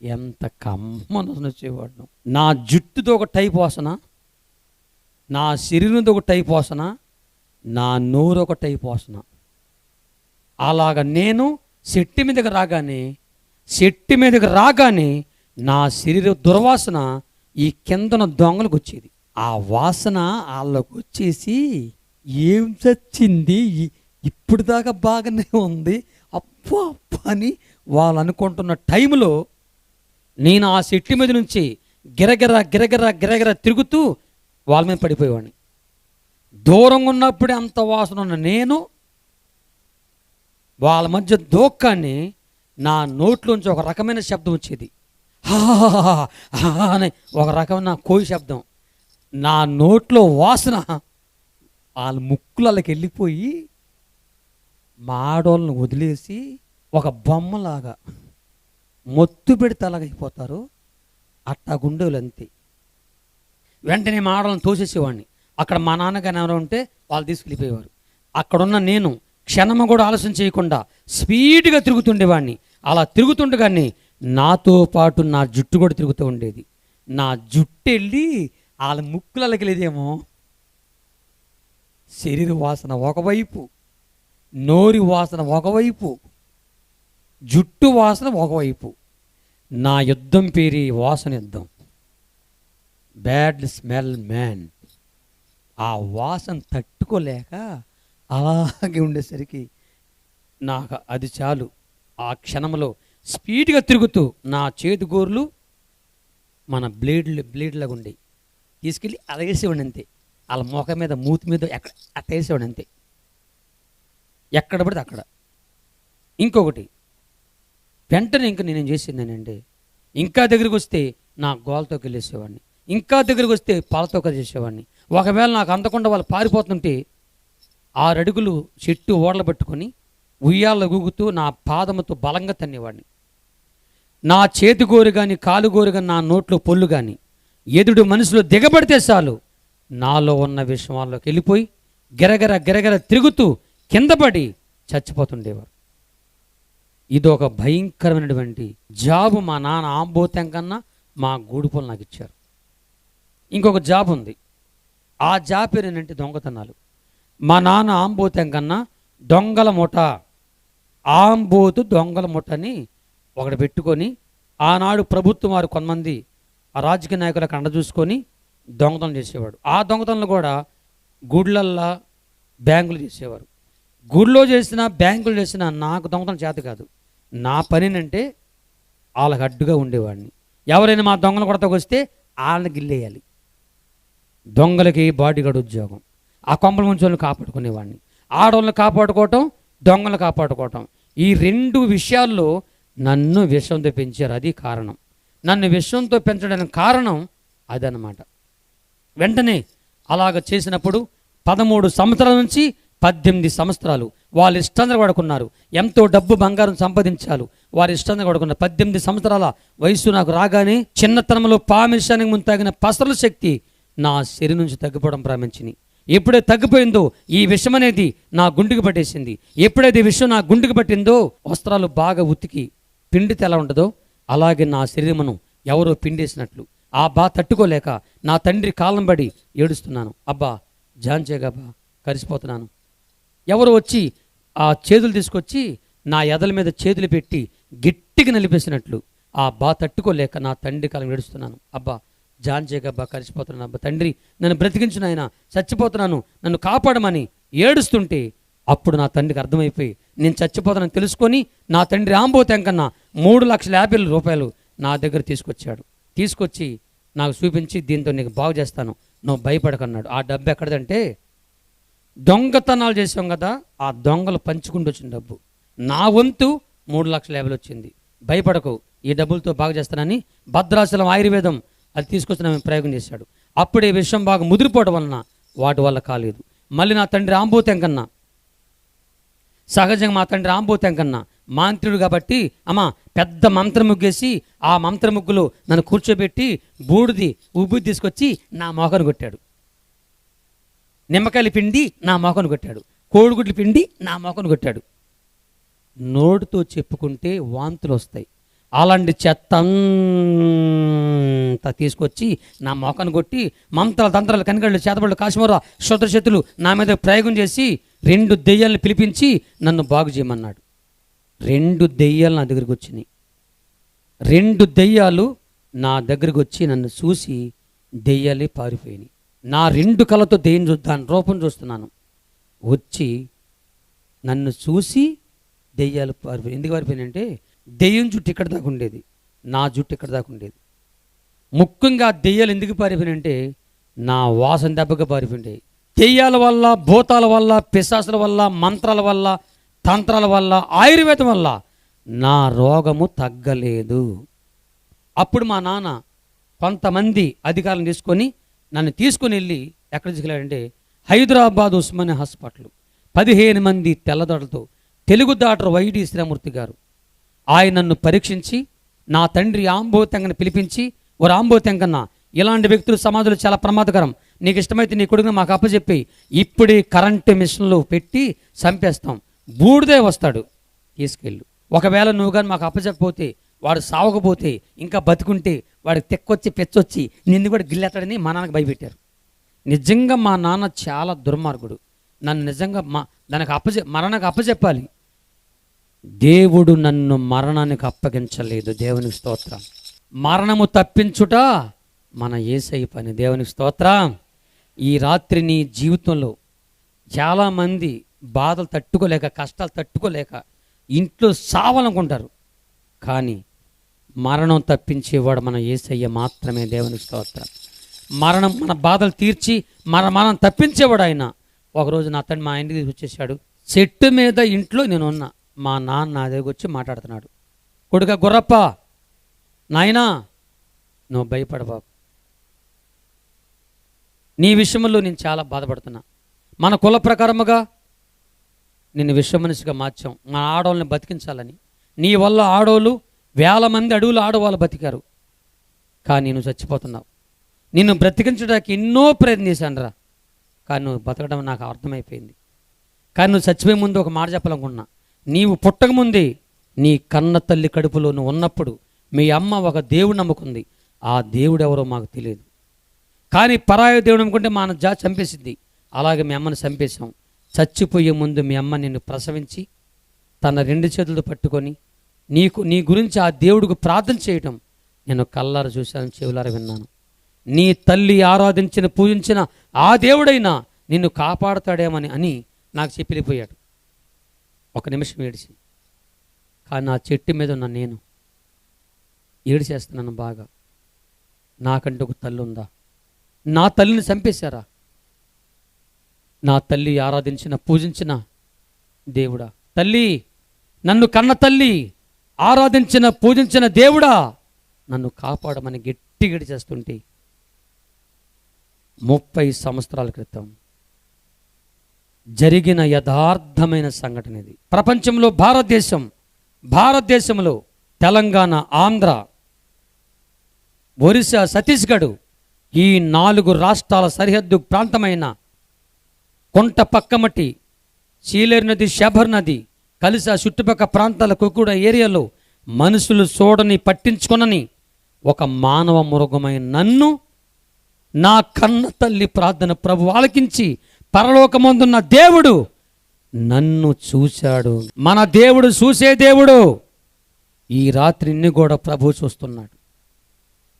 ఎంత కమ్మనవాసన వచ్చేవాడు. నా జుట్టుతో ఒక టైప్ వాసన, నా శరీరంతో ఒక టైప్ వాసన, నా నోరు ఒక టైప్ వాసన. అలాగ నేను చెట్టు మీదకి రాగానే నా శరీర దుర్వాసన ఈ కిందన దొంగలకు వచ్చేది. ఆ వాసన వాళ్ళకు వచ్చేసి ఏం చచ్చింది, ఇప్పుడు దాకా బాగానే ఉంది, అప్పా అని వాళ్ళు అనుకుంటున్న టైంలో నేను ఆ చెట్టు మీద నుంచి గిరగిర తిరుగుతూ వాళ్ళ మీద పడిపోయేవాడిని. దూరంగా ఉన్నప్పుడే అంత వాసన ఉన్న నేను వాళ్ళ మధ్య దూకాన్ని నా నోట్లోంచి ఒక రకమైన శబ్దం వచ్చేది, అని ఒక రకమైన కోయి శబ్దం. నా నోట్లో వాసన వాళ్ళ ముక్కులకి వెళ్ళిపోయి మా ఆడోళ్ళని వదిలేసి ఒక బొమ్మలాగా మొత్తు పెడితే అలాగైపోతారు, అట్టా గుండెలు అంతే. వెంటనే మా ఆడోళ్ళని తోసేసేవాడిని. అక్కడ మా నాన్నగారు ఎవరో ఉంటే వాళ్ళు తీసుకెళ్ళిపోయేవారు. అక్కడున్న నేను క్షణము కూడా ఆలస్యం చేయకుండా స్పీడ్గా తిరుగుతుండేవాడిని. అలా తిరుగుతుండగానే నాతో పాటు నా జుట్టు కూడా తిరుగుతూ ఉండేది. నా జుట్టు వెళ్ళి వాళ్ళ ముక్కులకి లేదేమో. శరీర వాసన ఒకవైపు, నోరి వాసన ఒకవైపు, జుట్టు వాసన ఒకవైపు. నా యుద్ధం పేరు వాసన యుద్ధం, బ్యాడ్ స్మెల్ మ్యాన్. ఆ వాసన తట్టుకోలేక అలాగే ఉండేసరికి నాకు అది చాలు. ఆ క్షణంలో స్పీడ్గా తిరుగుతూ నా చేతి గోర్లు మన బ్లేడ్లాగా ఉండి తీసుకెళ్ళి అలా వేసేవాడి అంతే. వాళ్ళ మొఖం మీద, మూతి మీద ఎక్కడ అట్ట వేసేవాడు అంతే, ఎక్కడ పడితే అక్కడ. ఇంకొకటి వెంటనే ఇంకా నేనేం చేసిందేనండి, ఇంకా దగ్గరికి వస్తే నా గోలతో వెళ్ళేసేవాడిని, ఇంకా దగ్గరికి వస్తే పాలతో చేసేవాడిని. ఒకవేళ నాకు అందకుండా వాళ్ళు పారిపోతుంటే 6 అడుగులు చెట్టు ఓడలు పట్టుకొని ఉయ్యాల గూగుతూ నా పాదముతో బలంగా తన్నేవాడిని. నా చేతి గోరు కానీ కాలు గోరు కానీ నా నోట్లో పొల్లు కానీ ఎదుడు మనసులో దిగబడితే చాలు నాలో ఉన్న విషయం వాళ్ళకి వెళ్ళిపోయి గిరగిర తిరుగుతూ కింద పడి చచ్చిపోతుండేవారు. ఇది ఒక భయంకరమైనటువంటి జాబు. మా నాన్న ఆంబోతం కన్నా మా గూడుపోలు నాకు ఇచ్చారు. ఇంకొక జాబ్ ఉంది, ఆ జాబ్ పేరు ఏంటంటే దొంగతనాలు. మా నాన్న ఆంబోతం కన్నా దొంగల ముఠ, ఆంబోతు దొంగల ముఠని ఒకటి పెట్టుకొని ఆనాడు ప్రభుత్వం వారు కొంతమంది ఆ రాజకీయ నాయకులకు అండ చూసుకొని దొంగతనం చేసేవాడు. ఆ దొంగతనాలు కూడా గుడ్లల్లా బ్యాంకులు చేసేవారు. గుడిలో చేసిన, బ్యాంకులు చేసిన నాకు దొంగతనం చేత కాదు. నా పనినంటే వాళ్ళకి అడ్డుగా ఉండేవాడిని. ఎవరైనా మా దొంగల కొడతకు వస్తే వాళ్ళని గిల్లేయాలి. దొంగలకి బాడీగార్డ్ ఉద్యోగం. ఆ కొంపల ముంచి వాళ్ళని కాపాడుకునేవాడిని. ఆడవాళ్ళని కాపాడుకోవటం, దొంగలు కాపాడుకోవటం, ఈ 2 విషయాల్లో నన్ను విషంతో పెంచారు. అది కారణం. నన్ను విషంతో పెంచడానికి కారణం అదనమాట. వెంటనే అలాగ చేసినప్పుడు 13 సంవత్సరాల నుంచి 18 సంవత్సరాలు వాళ్ళు ఇష్టాన్ని పడుకున్నారు. ఎంతో డబ్బు బంగారం సంపాదించాలి, వారి ఇష్టాన్ని పడుకున్నారు. 18 సంవత్సరాల వయసు నాకు రాగానే చిన్నతనంలో పామిషానికి ముందు తాగిన పసరుల శక్తి నా శరీరం నుంచి తగ్గిపోవడం ప్రారంభించింది. ఎప్పుడైతే తగ్గిపోయిందో ఈ విషం అనేది నా గుండెకి పట్టేసింది. ఎప్పుడైతే ఈ విషయం నా గుండెకి పట్టిందో వస్త్రాలు బాగా ఉతికి పిండితే ఎలా ఉంటుందో అలాగే నా శరీరమును ఎవరో పిండేసినట్లు ఆ బాధ తట్టుకోలేక నా తండ్రి కాలం పడి ఏడుస్తున్నాను. అబ్బా జాంచేగబ్బా కరిసిపోతున్నాను. ఎవరు వచ్చి ఆ చేతులు తీసుకొచ్చి నా ఎదల మీద చేతులు పెట్టి గట్టిగా నలిపేసినట్లు ఆ బాధ తట్టుకోలేక నా తండ్రి కాలం ఏడుస్తున్నాను. అబ్బా జాంచేగబ్బా కరిసిపోతున్నాను. అబ్బా తండ్రి నన్ను బ్రతికించిన ఆయన, చచ్చిపోతున్నాను, నన్ను కాపాడమని ఏడుస్తుంటే అప్పుడు నా తండ్రికి అర్థమైపోయి నేను చచ్చిపోతానని తెలుసుకొని నా తండ్రి ఆంబోతం కన్నా 3,50,000 రూపాయలు నా దగ్గర తీసుకొచ్చాడు. తీసుకొచ్చి నాకు చూపించి దీంతో నీకు బాగు చేస్తాను, నువ్వు భయపడకన్నాడు. ఆ డబ్బు ఎక్కడదంటే దొంగతనాలు చేసాం కదా, ఆ దొంగలు పంచుకుంటూ వచ్చిన డబ్బు. నా వంతు 3,50,000 వచ్చింది. భయపడకు, ఈ డబ్బులతో బాగు చేస్తానని భద్రాచలం ఆయుర్వేదం అది తీసుకొచ్చిన ప్రయోగం చేశాడు. అప్పుడే విషయం బాగా ముదిరిపోవడం వలన వాటి వల్ల కాలేదు. మళ్ళీ నా తండ్రి ఆంబోతం కన్నా, సహజంగా మా తండ్రి ఆంబోతం కన్నా మాంత్రుడు కాబట్టి అమ్మ పెద్ద మంత్రం ముగ్గేసి ఆ మంత్ర ముగ్గులో నన్ను కూర్చోబెట్టి బూడిది ఉబ్బు తీసుకొచ్చి నా మోకాను కొట్టాడు. నిమ్మకాయలు పిండి నా మోకాను కొట్టాడు. కోడిగుడ్లు పిండి నా మోకాను కొట్టాడు. నోటితో చెప్పుకుంటే వాంతులు వస్తాయి. అలాంటి చెత్త అంతా తీసుకొచ్చి నా మోకాను కొట్టి మంత్రాలు, తంత్రాలు, కనికళ్ళు, చేతబడులు, కాశ్మీర శత్రుశత్రులు నా మీద ప్రయోగం చేసి 2 దెయ్యాలను పిలిపించి నన్ను బాగు చేయమన్నాడు. 2 దెయ్యాలు నా దగ్గరికి వచ్చినాయి. 2 దెయ్యాలు నా దగ్గరికి వచ్చి నన్ను చూసి దెయ్యాలే పారిపోయినాయి. నా 2 కళ్ళతో దెయ్యం దాని రూపం చూస్తున్నాను. వచ్చి నన్ను చూసి దెయ్యాలు పారిపోయి. ఎందుకు పారిపోయినాయంటే దెయ్యం జుట్టు ఇక్కడ దాకా ఉండేది, నా జుట్టు ఇక్కడ దాకా ఉండేది. ముఖ్యంగా దెయ్యాలు ఎందుకు పారిపోయినంటే నా వాసన దెబ్బగా పారిపోయింది. దెయ్యాల వల్ల, భూతాల వల్ల, పిశాసుల వల్ల, మంత్రాల వల్ల, తంత్రాల వల్ల, ఆయుర్వేదం వల్ల నా రోగము తగ్గలేదు. అప్పుడు మా నాన్న కొంతమంది అధికారులను తీసుకొని నన్ను తీసుకుని వెళ్ళి ఎక్కడ తీసుకెళ్ళాడంటే హైదరాబాద్ ఉస్మానియా హాస్పిటల్. 15 మంది తెల్లదొడలతో తెలుగు డాక్టర్ వైడి శ్రీమూర్తి గారు ఆయన నన్ను పరీక్షించి నా తండ్రి ఆంబోతంగని పిలిపించి, ఓ ఆంబోతంగన్న ఇలాంటి వ్యక్తులు సమాజంలో చాలా ప్రమాదకరం, నీకు ఇష్టమైతే నీ కొడుకుని మాకు అప్పచెప్పి ఇప్పుడే కరెంటు మిషన్లు పెట్టి చంపేస్తాం, బూడిదే వస్తాడు, తీసుకెళ్ళు. ఒకవేళ నువ్వు కానీ మాకు అప్పచెప్పపోతే, వాడు సావకపోతే, ఇంకా బతికుంటే వాడికి తెక్కొచ్చి పెచ్చొచ్చి నిన్ను కూడా గిల్లెత్తడని మా నాన్నకు భయపెట్టారు. నిజంగా మా నాన్న చాలా దుర్మార్గుడు. నన్ను నిజంగా మరణానికి అప్పచెప్పాలి. దేవుడు నన్ను మరణానికి అప్పగించలేదు. దేవునికి స్తోత్రం. మరణము తప్పించుట మన యేసయ్య పని. దేవునికి స్తోత్రం. ఈ రాత్రి నీ జీవితంలో చాలామంది బాధలు తట్టుకోలేక, కష్టాలు తట్టుకోలేక ఇంట్లో సావాలనుకుంటారు. కానీ మరణం తప్పించేవాడు మన యేసయ్య మాత్రమే. దేవునికి స్తోత్రం. మన బాధలు తీర్చి మనం తప్పించేవాడు ఆయన. ఒకరోజు నా తండ్రి మా ఇంటికి వచ్చేసాడు. చెట్టు మీద ఇంట్లో నేను ఉన్నా. మా నాన్న నా దగ్గర వచ్చి మాట్లాడుతున్నాడు. కొడుక గుర్రప్ప, నాయనా నువ్వు భయపడబాబు, నీ విషయంలో నేను చాలా బాధపడుతున్నా. మన కుల ప్రకారముగా నిన్ను విశ్వ మనిషిగా మార్చాం, మన ఆడవాళ్ళని బతికించాలని. నీ వల్ల ఆడవాళ్ళు 1000 మంది అడవులు ఆడవాళ్ళు బతికారు. కానీ నువ్వు చచ్చిపోతున్నావు. నిన్ను బ్రతికించడానికి ఎన్నో ప్రయత్నం చేశాను రా, కానీ నువ్వు బతకడం నాకు అర్థమైపోయింది. కానీ నువ్వు చచ్చిపోయే ముందు ఒక మాట చెప్పాలనుకున్నా. నీవు పుట్టకముందే నీ కన్న తల్లి కడుపులో నువ్వు ఉన్నప్పుడు మీ అమ్మ ఒక దేవుడు నమ్ముకుంది. ఆ దేవుడు ఎవరో మాకు తెలియదు. కానీ పరాయి దేవుడు నమ్ముకుంటే మన చంపేసిద్ది. అలాగే మీ అమ్మని చంపేశాం. చచ్చిపోయే ముందు మీ అమ్మ నిన్ను ప్రసవించి తన 2 చేతులతో పట్టుకొని నీ గురించి ఆ దేవుడికి ప్రార్థన చేయటం నేను కళ్ళారా చూశాను, చెవులారా విన్నాను. నీ తల్లి ఆరాధించిన పూజించిన ఆ దేవుడైనా నిన్ను కాపాడుతాడేమని అని నాకు చెప్పి వెళ్ళిపోయాడు. ఒక నిమిషం ఏడిచి, కానీ నా చెట్టు మీద ఉన్న నేను ఏడిచేస్తున్నాను బాగా. నాకంటూ ఒక తల్లి ఉందా? నా తల్లిని చంపేశారా? నా తల్లి ఆరాధించిన పూజించిన దేవుడా, తల్లి నన్ను కన్న తల్లి ఆరాధించిన పూజించిన దేవుడా నన్ను కాపాడమని గట్టి చేస్తుంటే 30 సంవత్సరాల క్రితం జరిగిన యథార్థమైన సంఘటన ఇది. ప్రపంచంలో భారతదేశంలో తెలంగాణ, ఆంధ్ర, ఒరిస్సా, ఛత్తీస్గఢ్ ఈ 4 రాష్ట్రాల సరిహద్దు ప్రాంతమైన కొంట పక్కమటి, సీలేరు నది, శబర్ నది కలిసి ఆ చుట్టుపక్కల ప్రాంతాలకు కూడా ఏరియాలో మనుషులు చూడని పట్టించుకొనని ఒక మానవ మృగమైన నన్ను నా కన్న తల్లి ప్రార్థన ప్రభు ఆలకించి పరలోకమందున్న దేవుడు నన్ను చూశాడు. మన దేవుడు చూసే దేవుడు. ఈ రాత్రి నిన్ను కూడా ప్రభు చూస్తున్నాడు.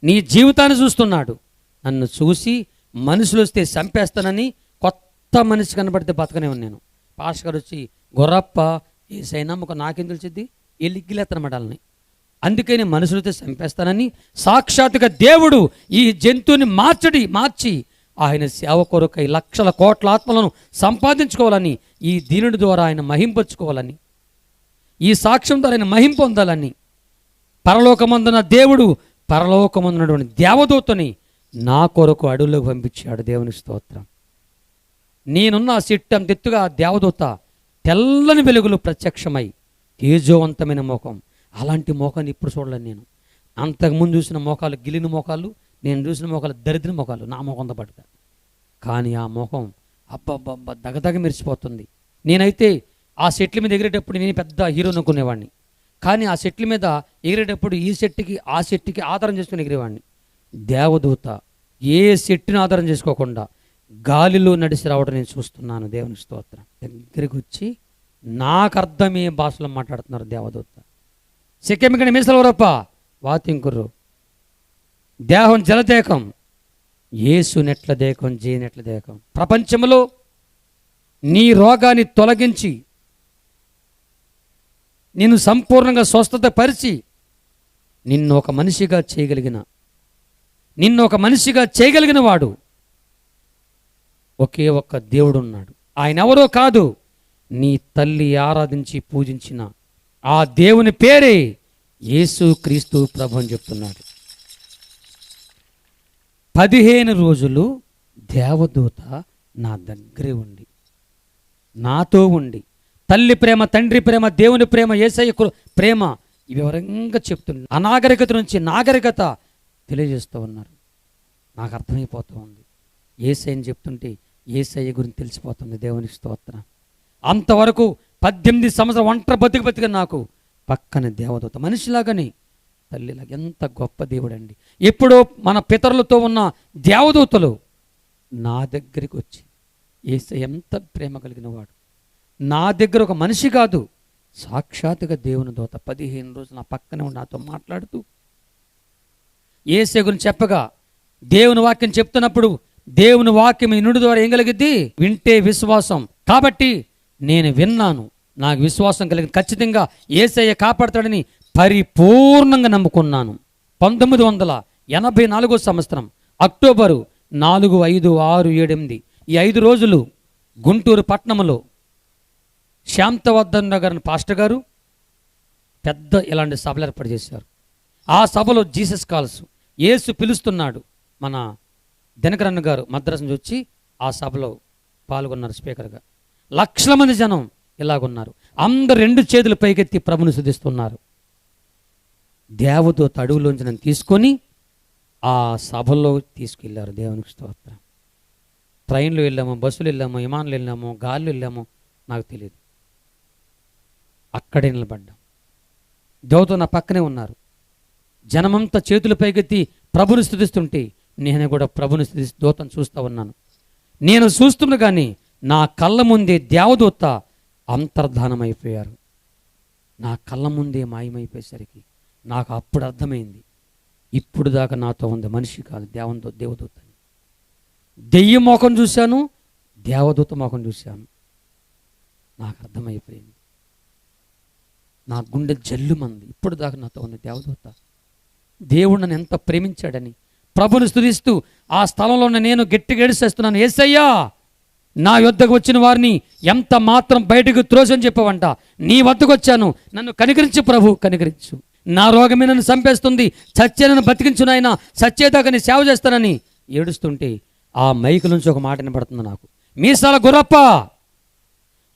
నీ జీవితాన్ని చూస్తున్నాడు. నన్ను చూసి మనుషులు వస్తే చంపేస్తానని కొత్త మనిషి కనబడితే బతకనే ఉన్నాను. పాస్టర్ గారు వచ్చి గొర్రప్ప ఏసైనా ఒక నాకేం తెలిసిద్ది ఎల్లిగిలేతనమడాలని, అందుకని మనుషులతో చంపేస్తానని సాక్షాత్తుగా దేవుడు ఈ జంతువుని మార్చి ఆయన సేవ కొరకై లక్షల కోట్ల ఆత్మలను సంపాదించుకోవాలని, ఈ దీనుడి ద్వారా ఆయన మహింపరుచుకోవాలని, ఈ సాక్ష్యం ద్వారా ఆయన మహిం పొందాలని పరలోకమందున దేవుడు పరలోకమందున్నటువంటి దేవదూతని నా కొరకు అడవుల్లోకి పంపించాడు. దేవుని స్తోత్రం. నేనున్న సిట్టం తెత్తుగా దేవదూత తెల్లని వెలుగులు ప్రత్యక్షమై తేజోవంతమైన మోకం. అలాంటి మోకాన్ని ఇప్పుడు చూడలేను నేను. అంతకుముందు చూసిన మోకాలు గిలిన మోకాలు, నేను చూసిన మోకాలు దరిద్ర మోకాలు నా మోకంతో పడతా. కానీ ఆ మోకం అబ్బబ్బబ్బ దగదగ మెరిచిపోతుంది. నేనైతే ఆ సెట్ల మీద ఎగిరేటప్పుడు నేను పెద్ద హీరో అనుకునేవాడిని. కానీ ఆ సెట్ల మీద ఎగిరేటప్పుడు ఈ సెట్కి ఆ సెట్కి ఆధారం చేసుకుని ఎగిరేవాడిని. దేవదూత ఏ సెట్టిని ఆధారం చేసుకోకుండా గాలిలో నడిచి రావడం నేను చూస్తున్నాను. దేవుని స్తోత్రం. దగ్గరికి వచ్చి నాకు అర్థమయ్యే భాషలో మాట్లాడుతున్నారు దేవదూత. సెకెమికని మీసలవరప్ప వాతింకుర్రు దేహం జలదేకం యేసు నెట్ల దేకం జీనెట్ల దేకం. ప్రపంచంలో నీ రోగాన్ని తొలగించి నిన్ను సంపూర్ణంగా స్వస్థత పరిచి నిన్ను ఒక మనిషిగా చేయగలిగిన వాడు ఒకే ఒక్క దేవుడు ఉన్నాడు. ఆయన ఎవరో కాదు, నీ తల్లి ఆరాధించి పూజించిన ఆ దేవుని పేరే యేసు క్రీస్తు ప్రభు అని చెప్తున్నాడు. 15 రోజులు దేవదూత నా దగ్గరే ఉండి నాతో ఉండి తల్లి ప్రేమ, తండ్రి ప్రేమ, దేవుని ప్రేమ, యేసయ్య ప్రేమ వివరంగా చెప్తుంది. అనాగరికత నుంచి నాగరికత తెలియజేస్తూ ఉన్నారు. నాకు అర్థమైపోతూ ఉంది. యేసయ్యని చెప్తుంటే యేసయ్య గురించి తెలిసిపోతుంది. దేవునికి స్తోత్రం. అంతవరకు 18 సంవత్సరాలు ఒంటరి బతిక నాకు పక్కన దేవదూత మనిషిలాగానే తల్లిలా. ఎంత గొప్ప దేవుడండి. ఎప్పుడో మన పితరులతో ఉన్న దేవదూతలు నా దగ్గరికి వచ్చి, యేసయ్య ఎంత ప్రేమ కలిగిన వాడు, నా దగ్గర ఒక మనిషి కాదు, సాక్షాత్తుగా దేవుని దూత 15 రోజులు నా పక్కనే ఉండి నాతో మాట్లాడుతూ యేసయ్య గురించి చెప్పగా, దేవుని వాక్యం చెప్తున్నప్పుడు దేవుని వాక్యం ఇనుడి ద్వారా ఏం కలిగిద్ది? వింటే విశ్వాసం. కాబట్టి నేను విన్నాను, నాకు విశ్వాసం కలిగింది, ఖచ్చితంగా యేసయ్య కాపాడతాడని పరిపూర్ణంగా నమ్ముకున్నాను. 1984 సంవత్సరం అక్టోబరు 4, 5, 6, 7, 8 ఈ 5 రోజులు గుంటూరు పట్టణంలో శాంతవర్ధన్ నగర్ పాస్టర్ గారు పెద్ద ఇలాంటి సభలు ఏర్పాటు చేశారు. ఆ సభలో జీసస్ కాల్స్, యేసు పిలుస్తున్నాడు, మన దినకరన్న గారు మద్రాసు నుంచి వచ్చి ఆ సభలో పాల్గొన్నారు స్పీకర్గా. లక్షల మంది జనం ఇలాగున్నారు. అందరు 2 చేతులు పైకెత్తి ప్రభుని స్తుతిస్తున్నారు. దేవదూత అడవులోంచి నన్ను తీసుకొని ఆ సభలో తీసుకెళ్లారు. దేవునికి స్తోత్రం. ట్రైన్లో వెళ్ళామో, బస్సులు వెళ్ళామో, విమానాలు వెళ్ళామో, గాల్లో వెళ్ళామో నాకు తెలియదు. అక్కడే నిలబడ్డాం. దేవత నా పక్కనే ఉన్నారు. జనమంతా చేతులు పైకెత్తి ప్రభుని స్తుతిస్తుంటే నేను కూడా ప్రభుని స్తుతిస్తూ దూతను చూస్తూ ఉన్నాను. నేను చూస్తున్నా కానీ నా కళ్ళ ముందే దేవదూత అంతర్ధానమైపోయారు. నా కళ్ళ ముందే మాయమైపోయేసరికి నాకు అప్పుడు అర్థమైంది, ఇప్పుడు దాకా నాతో ఉంది మనిషి కాదు, దేవదూత అని. దెయ్యం మోకం చూశాను, దేవదూత మోకం చూశాను. నాకు అర్థమైపోయింది. నా గుండె జల్లుమంది, ఇప్పుడు దాకా నాతో ఉంది దేవదూత. దేవుడు నన్ను ఎంత ప్రేమించాడని ప్రభుని స్తుతిస్తూ ఆ స్థలంలో నేను గట్టిగా ఏడుసేస్తున్నాను, యేసయ్యా నా యొద్దకు వచ్చిన వారిని ఎంత మాత్రం బయటకు త్రోసని చెప్పవంట. నీ వద్దకు వచ్చాను, నన్ను కనికరించు ప్రభు, కనికరించు. నా రోగమే నన్ను చంపేస్తుంది, చచ్చే నన్ను బతికించు నాయన, చచ్చేదాకా నీ సేవ చేస్తానని ఏడుస్తుంటే ఆ మైకు నుంచి ఒక మాట వినబడుతుంది నాకు, మీసాల గురప్ప,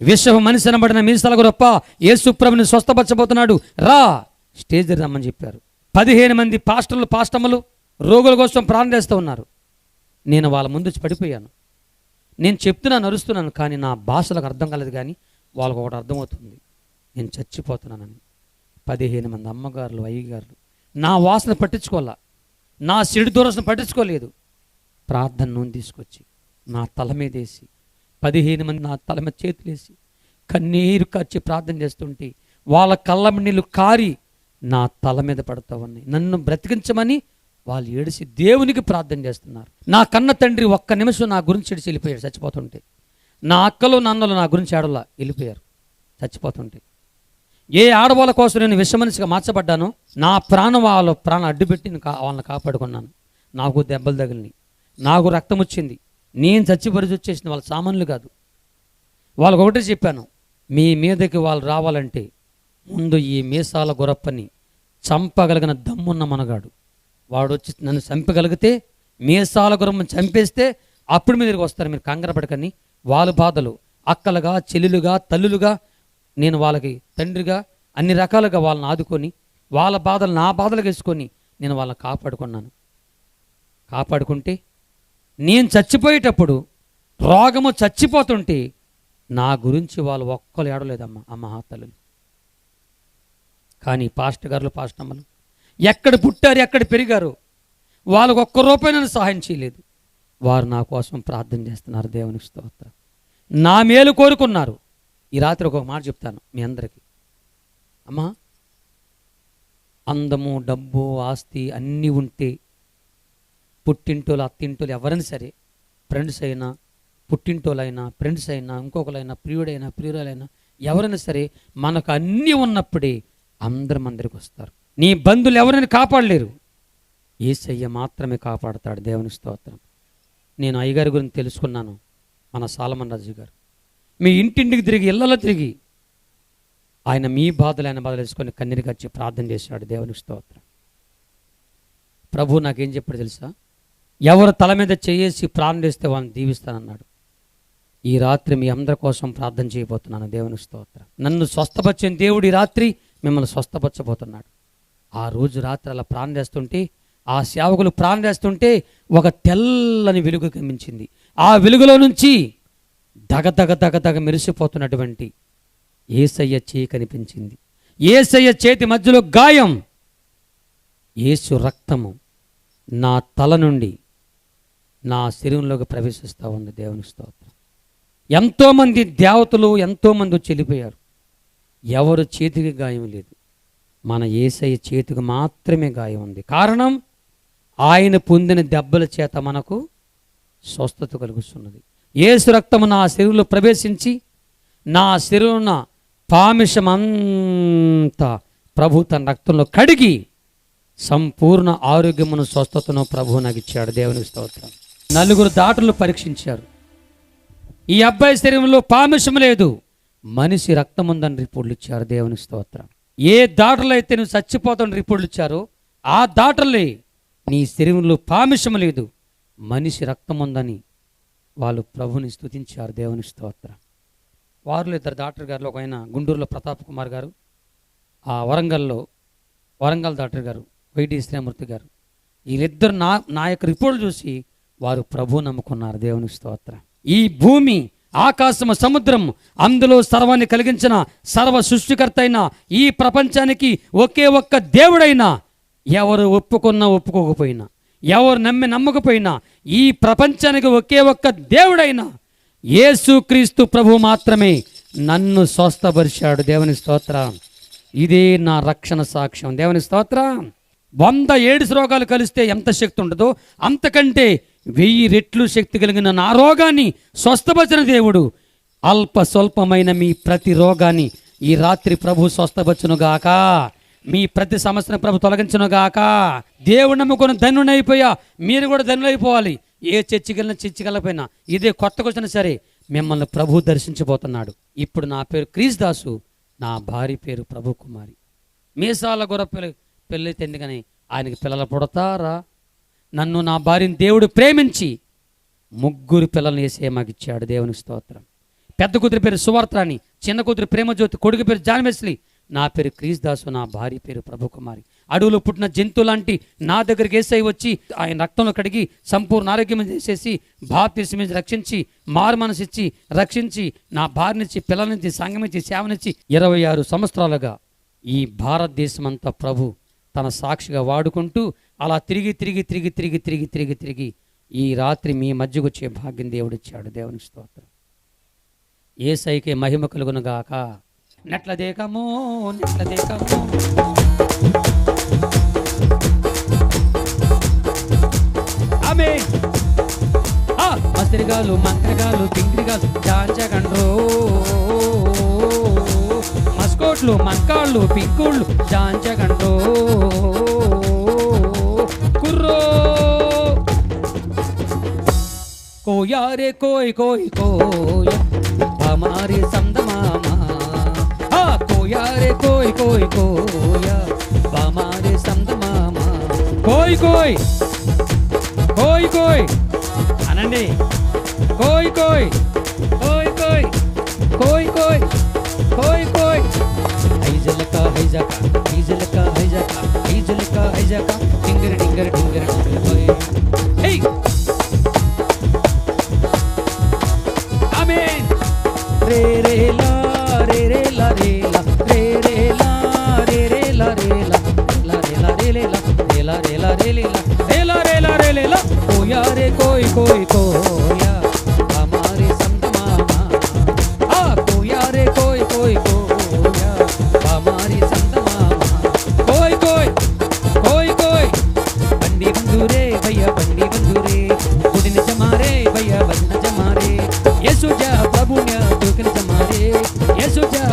విశ్వ మనిషి అనబడిన మీసాల గురప్ప యేసు ప్రభుని స్వస్థపరచబోతున్నాడు, రా స్టేజ్ రమ్మని చెప్పారు. 15 మంది పాస్టర్లు పాస్టమ్మలు రోగుల కోసం ప్రార్థన చేస్తూ ఉన్నారు. నేను వాళ్ళ ముందు వచ్చి పడిపోయాను. నేను చెప్తున్నాను, అరుస్తున్నాను, కానీ నా భాషలకు అర్థం కాలేదు. కానీ వాళ్ళకు ఒకటి అర్థమవుతుంది, నేను చచ్చిపోతున్నానని. 15 మంది అమ్మగారులు, అయ్యగారులు నా వాసన పట్టించుకోవాలా, నా సిడి దూరసన పట్టించుకోలేదు. ప్రార్థన నూనె తీసుకొచ్చి నా తల మీద వేసి 15 మంది నా తల మీద చేతులేసి కన్నీరు కార్చి ప్రార్థన చేస్తుంటే వాళ్ళ కళ్ళ నీళ్ళు కారి నా తల మీద పడుతూ ఉన్నాయి. నన్ను బ్రతికించమని వాళ్ళు ఏడిసి దేవునికి ప్రార్థన చేస్తున్నారు. నా కన్న తండ్రి ఒక్క నిమిషం నా గురించి ఏడిసి వెళ్ళిపోయాడు చచ్చిపోతుంటే. నా అక్కలు నాన్నలు నా గురించి ఆడలా వెళ్ళిపోయారు చచ్చిపోతుంటే. ఏ ఆడవాళ్ళ కోసం నేను విషమనిషిగా మార్చబడ్డానో నా వాళ్ళ ప్రాణం అడ్డుపెట్టి వాళ్ళని కాపాడుకున్నాను. నాకు దెబ్బలు తగిలినాయి, నాకు రక్తం వచ్చింది, నేను చచ్చిపరిచి వచ్చేసిన వాళ్ళ సామాన్లు కాదు. వాళ్ళకి ఒకటే చెప్పాను, మీ మీదకి వాళ్ళు రావాలంటే ముందు ఈ మీసాల గురప్పని చంపగలిగిన దమ్మున్న మనగాడు వాడు వచ్చి నన్ను చంపగలిగితే, మీసాల గురమ్మని చంపేస్తే అప్పుడు మీ దగ్గరికి వస్తారు, మీరు కంగారపడకని. వాళ్ళ బాధలు అక్కలుగా, చెల్లెలుగా, తల్లులుగా, నేను వాళ్ళకి తండ్రిగా అన్ని రకాలుగా వాళ్ళని ఆదుకొని వాళ్ళ బాధలు నా బాధలు వేసుకొని నేను వాళ్ళని కాపాడుకుంటే నేను చచ్చిపోయేటప్పుడు రోగము చచ్చిపోతుంటే నా గురించి వాళ్ళు ఒక్కరు ఏడలేదమ్మా అమ్మ తల్లులు. కానీ పాస్టర్ గారులు, పాస్టమ్మలు ఎక్కడ పుట్టారు, ఎక్కడ పెరిగారు, వాళ్ళకు ఒక్క రూపాయి నన్ను సహాయం చేయలేదు. వారు నా కోసం ప్రార్థన చేస్తున్నారు. దేవునికి స్తోత్రం. నా మేలు కోరుకున్నారు. ఈ రాత్రి ఒక మాట చెప్తాను మీ అందరికీ. అమ్మా, అందము, డబ్బు, ఆస్తి అన్నీ ఉంటే పుట్టింటోళ్ళు, అత్తింటోళ్ళు ఎవరైనా సరే, ఫ్రెండ్స్ అయినా, పుట్టింటోళ్ళైనా, ఫ్రెండ్స్ అయినా, ఇంకొకరైనా, ప్రియుడైనా, ప్రియురాలైనా ఎవరైనా సరే, మనకు అన్నీ ఉన్నప్పుడే అందరం అందరికి వస్తారు. నీ బంధువులు ఎవరైనా కాపాడలేరు, యేసయ్య మాత్రమే కాపాడతాడు. దేవునికి స్తోత్రం. నేను అయ్యగారి గురించి తెలుసుకున్నాను, మన సాలమన్ రాజు గారు. మీ ఇంటింటికి తిరిగి, ఇళ్లలో తిరిగి ఆయన మీ బాధలు ఆయన బాధలు వేసుకొని కన్నీరు వచ్చి ప్రార్థన చేశాడు. దేవునికి స్తోత్రం. ప్రభు నాకేం చెప్పాడు తెలుసా? ఎవరు తల మీద చేసి ప్రార్థన చేస్తే వాళ్ళని దీవిస్తానన్నాడు. ఈ రాత్రి మీ అందరి కోసం ప్రార్థన చేయబోతున్నాను. దేవునికి స్తోత్రం. నన్ను స్వస్థపరిచిన దేవుడు ఈ రాత్రి మిమ్మల్ని స్వస్థపరచబోతున్నాడు. ఆ రోజు రాత్రి అలా ప్రార్థన చేస్తుంటే, ఆ సేవకులు ప్రార్థన చేస్తుంటే ఒక తెల్లని వెలుగు కనిపించింది. ఆ వెలుగులో నుంచి దగ మెరిసిపోతున్నటువంటి యేసయ్య చేయి కనిపించింది. యేసయ్య చేతి మధ్యలో గాయం. యేసు రక్తము నా తల నుండి నా శరీరంలోకి ప్రవేశిస్తూ ఉంది. దేవుని స్తోత్రం. ఎంతోమంది దేవతలు ఎంతోమంది వచ్చి వెళ్ళిపోయారు. ఎవరు చేతికి గాయం లేదు, మన యేసయ్య చేతికి మాత్రమే గాయం ఉంది. కారణం, ఆయన పొందిన దెబ్బల చేత మనకు స్వస్థత కలుగుతున్నది. యేసు రక్తము నా శరీరంలో ప్రవేశించి నా శరీరం పామిషమంతా ప్రభు తన రక్తంలో కడిగి సంపూర్ణ ఆరోగ్యమును స్వస్థతను ప్రభువు నాకు ఇచ్చాడు. దేవునికి స్తోత్రం. 4 దాటులు పరీక్షించారు. ఈ అబ్బాయి శరీరంలో పామిషం లేదు, మనిషి రక్తం ఉందని రిపోర్ట్లు ఇచ్చారు. దేవునికి స్తోత్రం. ఏ దాటలో అయితే నువ్వు చచ్చిపోతాను రిపోర్ట్లు ఇచ్చారో ఆ దాటలే నీ శరీరంలో పామిషం లేదు, మనిషి రక్తం ఉందని వాళ్ళు ప్రభుని స్తుతించారు. దేవుని స్తోత్రం. వారిలో 2 డాక్టర్ గారు, ఒక ఆయన గుంటూరులో ప్రతాప్ కుమార్ గారు, ఆ వరంగల్ డాక్టర్ గారు వైడి శ్రీమూర్తి గారు, వీళ్ళిద్దరు నా యొక్క రిపోర్ట్ చూసి వారు ప్రభు నమ్ముకున్నారు. దేవుని స్తోత్రం. ఈ భూమి, ఆకాశము, సముద్రం, అందులో సర్వాన్ని కలిగించిన సర్వ సృష్టికర్త అయిన ఈ ప్రపంచానికి ఒకే ఒక్క దేవుడైనా, ఎవరు ఒప్పుకున్నా ఒప్పుకోకపోయినా, ఎవరు నమ్మకపోయినా, ఈ ప్రపంచానికి ఒకే ఒక్క దేవుడైనా యేసుక్రీస్తు ప్రభు మాత్రమే నన్ను స్వస్థపరిచాడు. దేవుని స్తోత్రం. ఇదే నా రక్షణ సాక్ష్యం. దేవుని స్తోత్రం. 100 ఎయిడ్స్ రోగాలు కలిస్తే ఎంత శక్తి ఉంటుందో అంతకంటే 1000 రెట్లు శక్తి కలిగిన నా రోగాన్ని స్వస్థపరిచిన దేవుడు అల్ప స్వల్పమైన మీ ప్రతి రోగాన్ని ఈ రాత్రి ప్రభు స్వస్థపరచునుగాక. మీ ప్రతి సమస్యను ప్రభు తొలగించునుగాక. దేవుడు నమ్ముకొని ధన్యునైపోయా, మీరు కూడా ధన్యులైపోవాలి. ఏ చర్చికెళ్ళిపోయినా, ఇదే కొత్తగా వచ్చినా సరే మిమ్మల్ని ప్రభు దర్శించబోతున్నాడు. ఇప్పుడు నా పేరు క్రీస్తుదాసు, నా భార్య పేరు ప్రభు కుమారి. మీసాల గొర్రె పెళ్ళి ఎందుకని ఆయనకి పిల్లలు పుడతారా? నన్ను నా భార్యని దేవుడు ప్రేమించి 3 పిల్లల్ని యేసయ్య మాకు ఇచ్చాడు. దేవుని స్తోత్రం. పెద్ద కూతురి పేరు సువార్త్రాణి, చిన్న కూతురు ప్రేమజ్యోతి, కొడుకు పేరు జాన్ వెస్లీ, నా పేరు క్రీస్తుదాసు, నా భార్య పేరు ప్రభు కుమారి. అడవులో పుట్టిన జంతువు లాంటి నా దగ్గరికి యేసయ్య వచ్చి ఆయన రక్తంలో కడిగి సంపూర్ణ ఆరోగ్యం చేసేసి బాప్తిస్మం రక్షించి మారు మనసిచ్చి రక్షించి నా భార్యనిచ్చి పిల్లలనిచ్చి సంఘమిచ్చి సేవనిచ్చి 26 సంవత్సరాలుగా ఈ భారతదేశం అంతా ప్రభు తన సాక్షిగా వాడుకుంటూ అలా తిరిగి ఈ రాత్రి మీ మధ్యకు వచ్చే భాగ్యం దేవుడిచ్చాడు. దేవుని స్తోత్రం. యేసయ్యకే మహిమ కలుగునుగాక. నెట్ల దేకము ఆమేన్. మస్తిరిగాలు, మంత్రిగాలు, పింగిరిగాలు జాంచగండ్రో, మస్కోట్లు, మంకాళ్ళు, పింకుళ్ళు జాంచగండ్రో కుర్రో కోయా రే కోయ్ కోయ్ కోయ हमारे समदमामा, कोया रे कोई कोई कोया हमारे समदमामा, कोई कोई कोई कोई अनंडी कोई कोई कोई कोई कोई कोई कोई कोई हैजलका हैजका हैजलका हैजका हैजलका हैजका डिंगर डिंगर डिंगर कोई हे आमीन. रे रे ला रे रे ला रे ला रे रे ला रे रे ला रे ला ला रे ला रे ले ला रे ला रे ला रे ले ला रे ला रे ला रे ले ला कोया रे कोई कोई कोया हमारे समदमामा, कोया रे कोई कोई कोया हमारे समदमामा, कोई कोई कोई कोई बंदी बंधुरे भैया बंदी बंधुरे गुडिन जमारे भैया बंदन जमारे येसु जा प्रभु ने दुखन जमारे येसु जा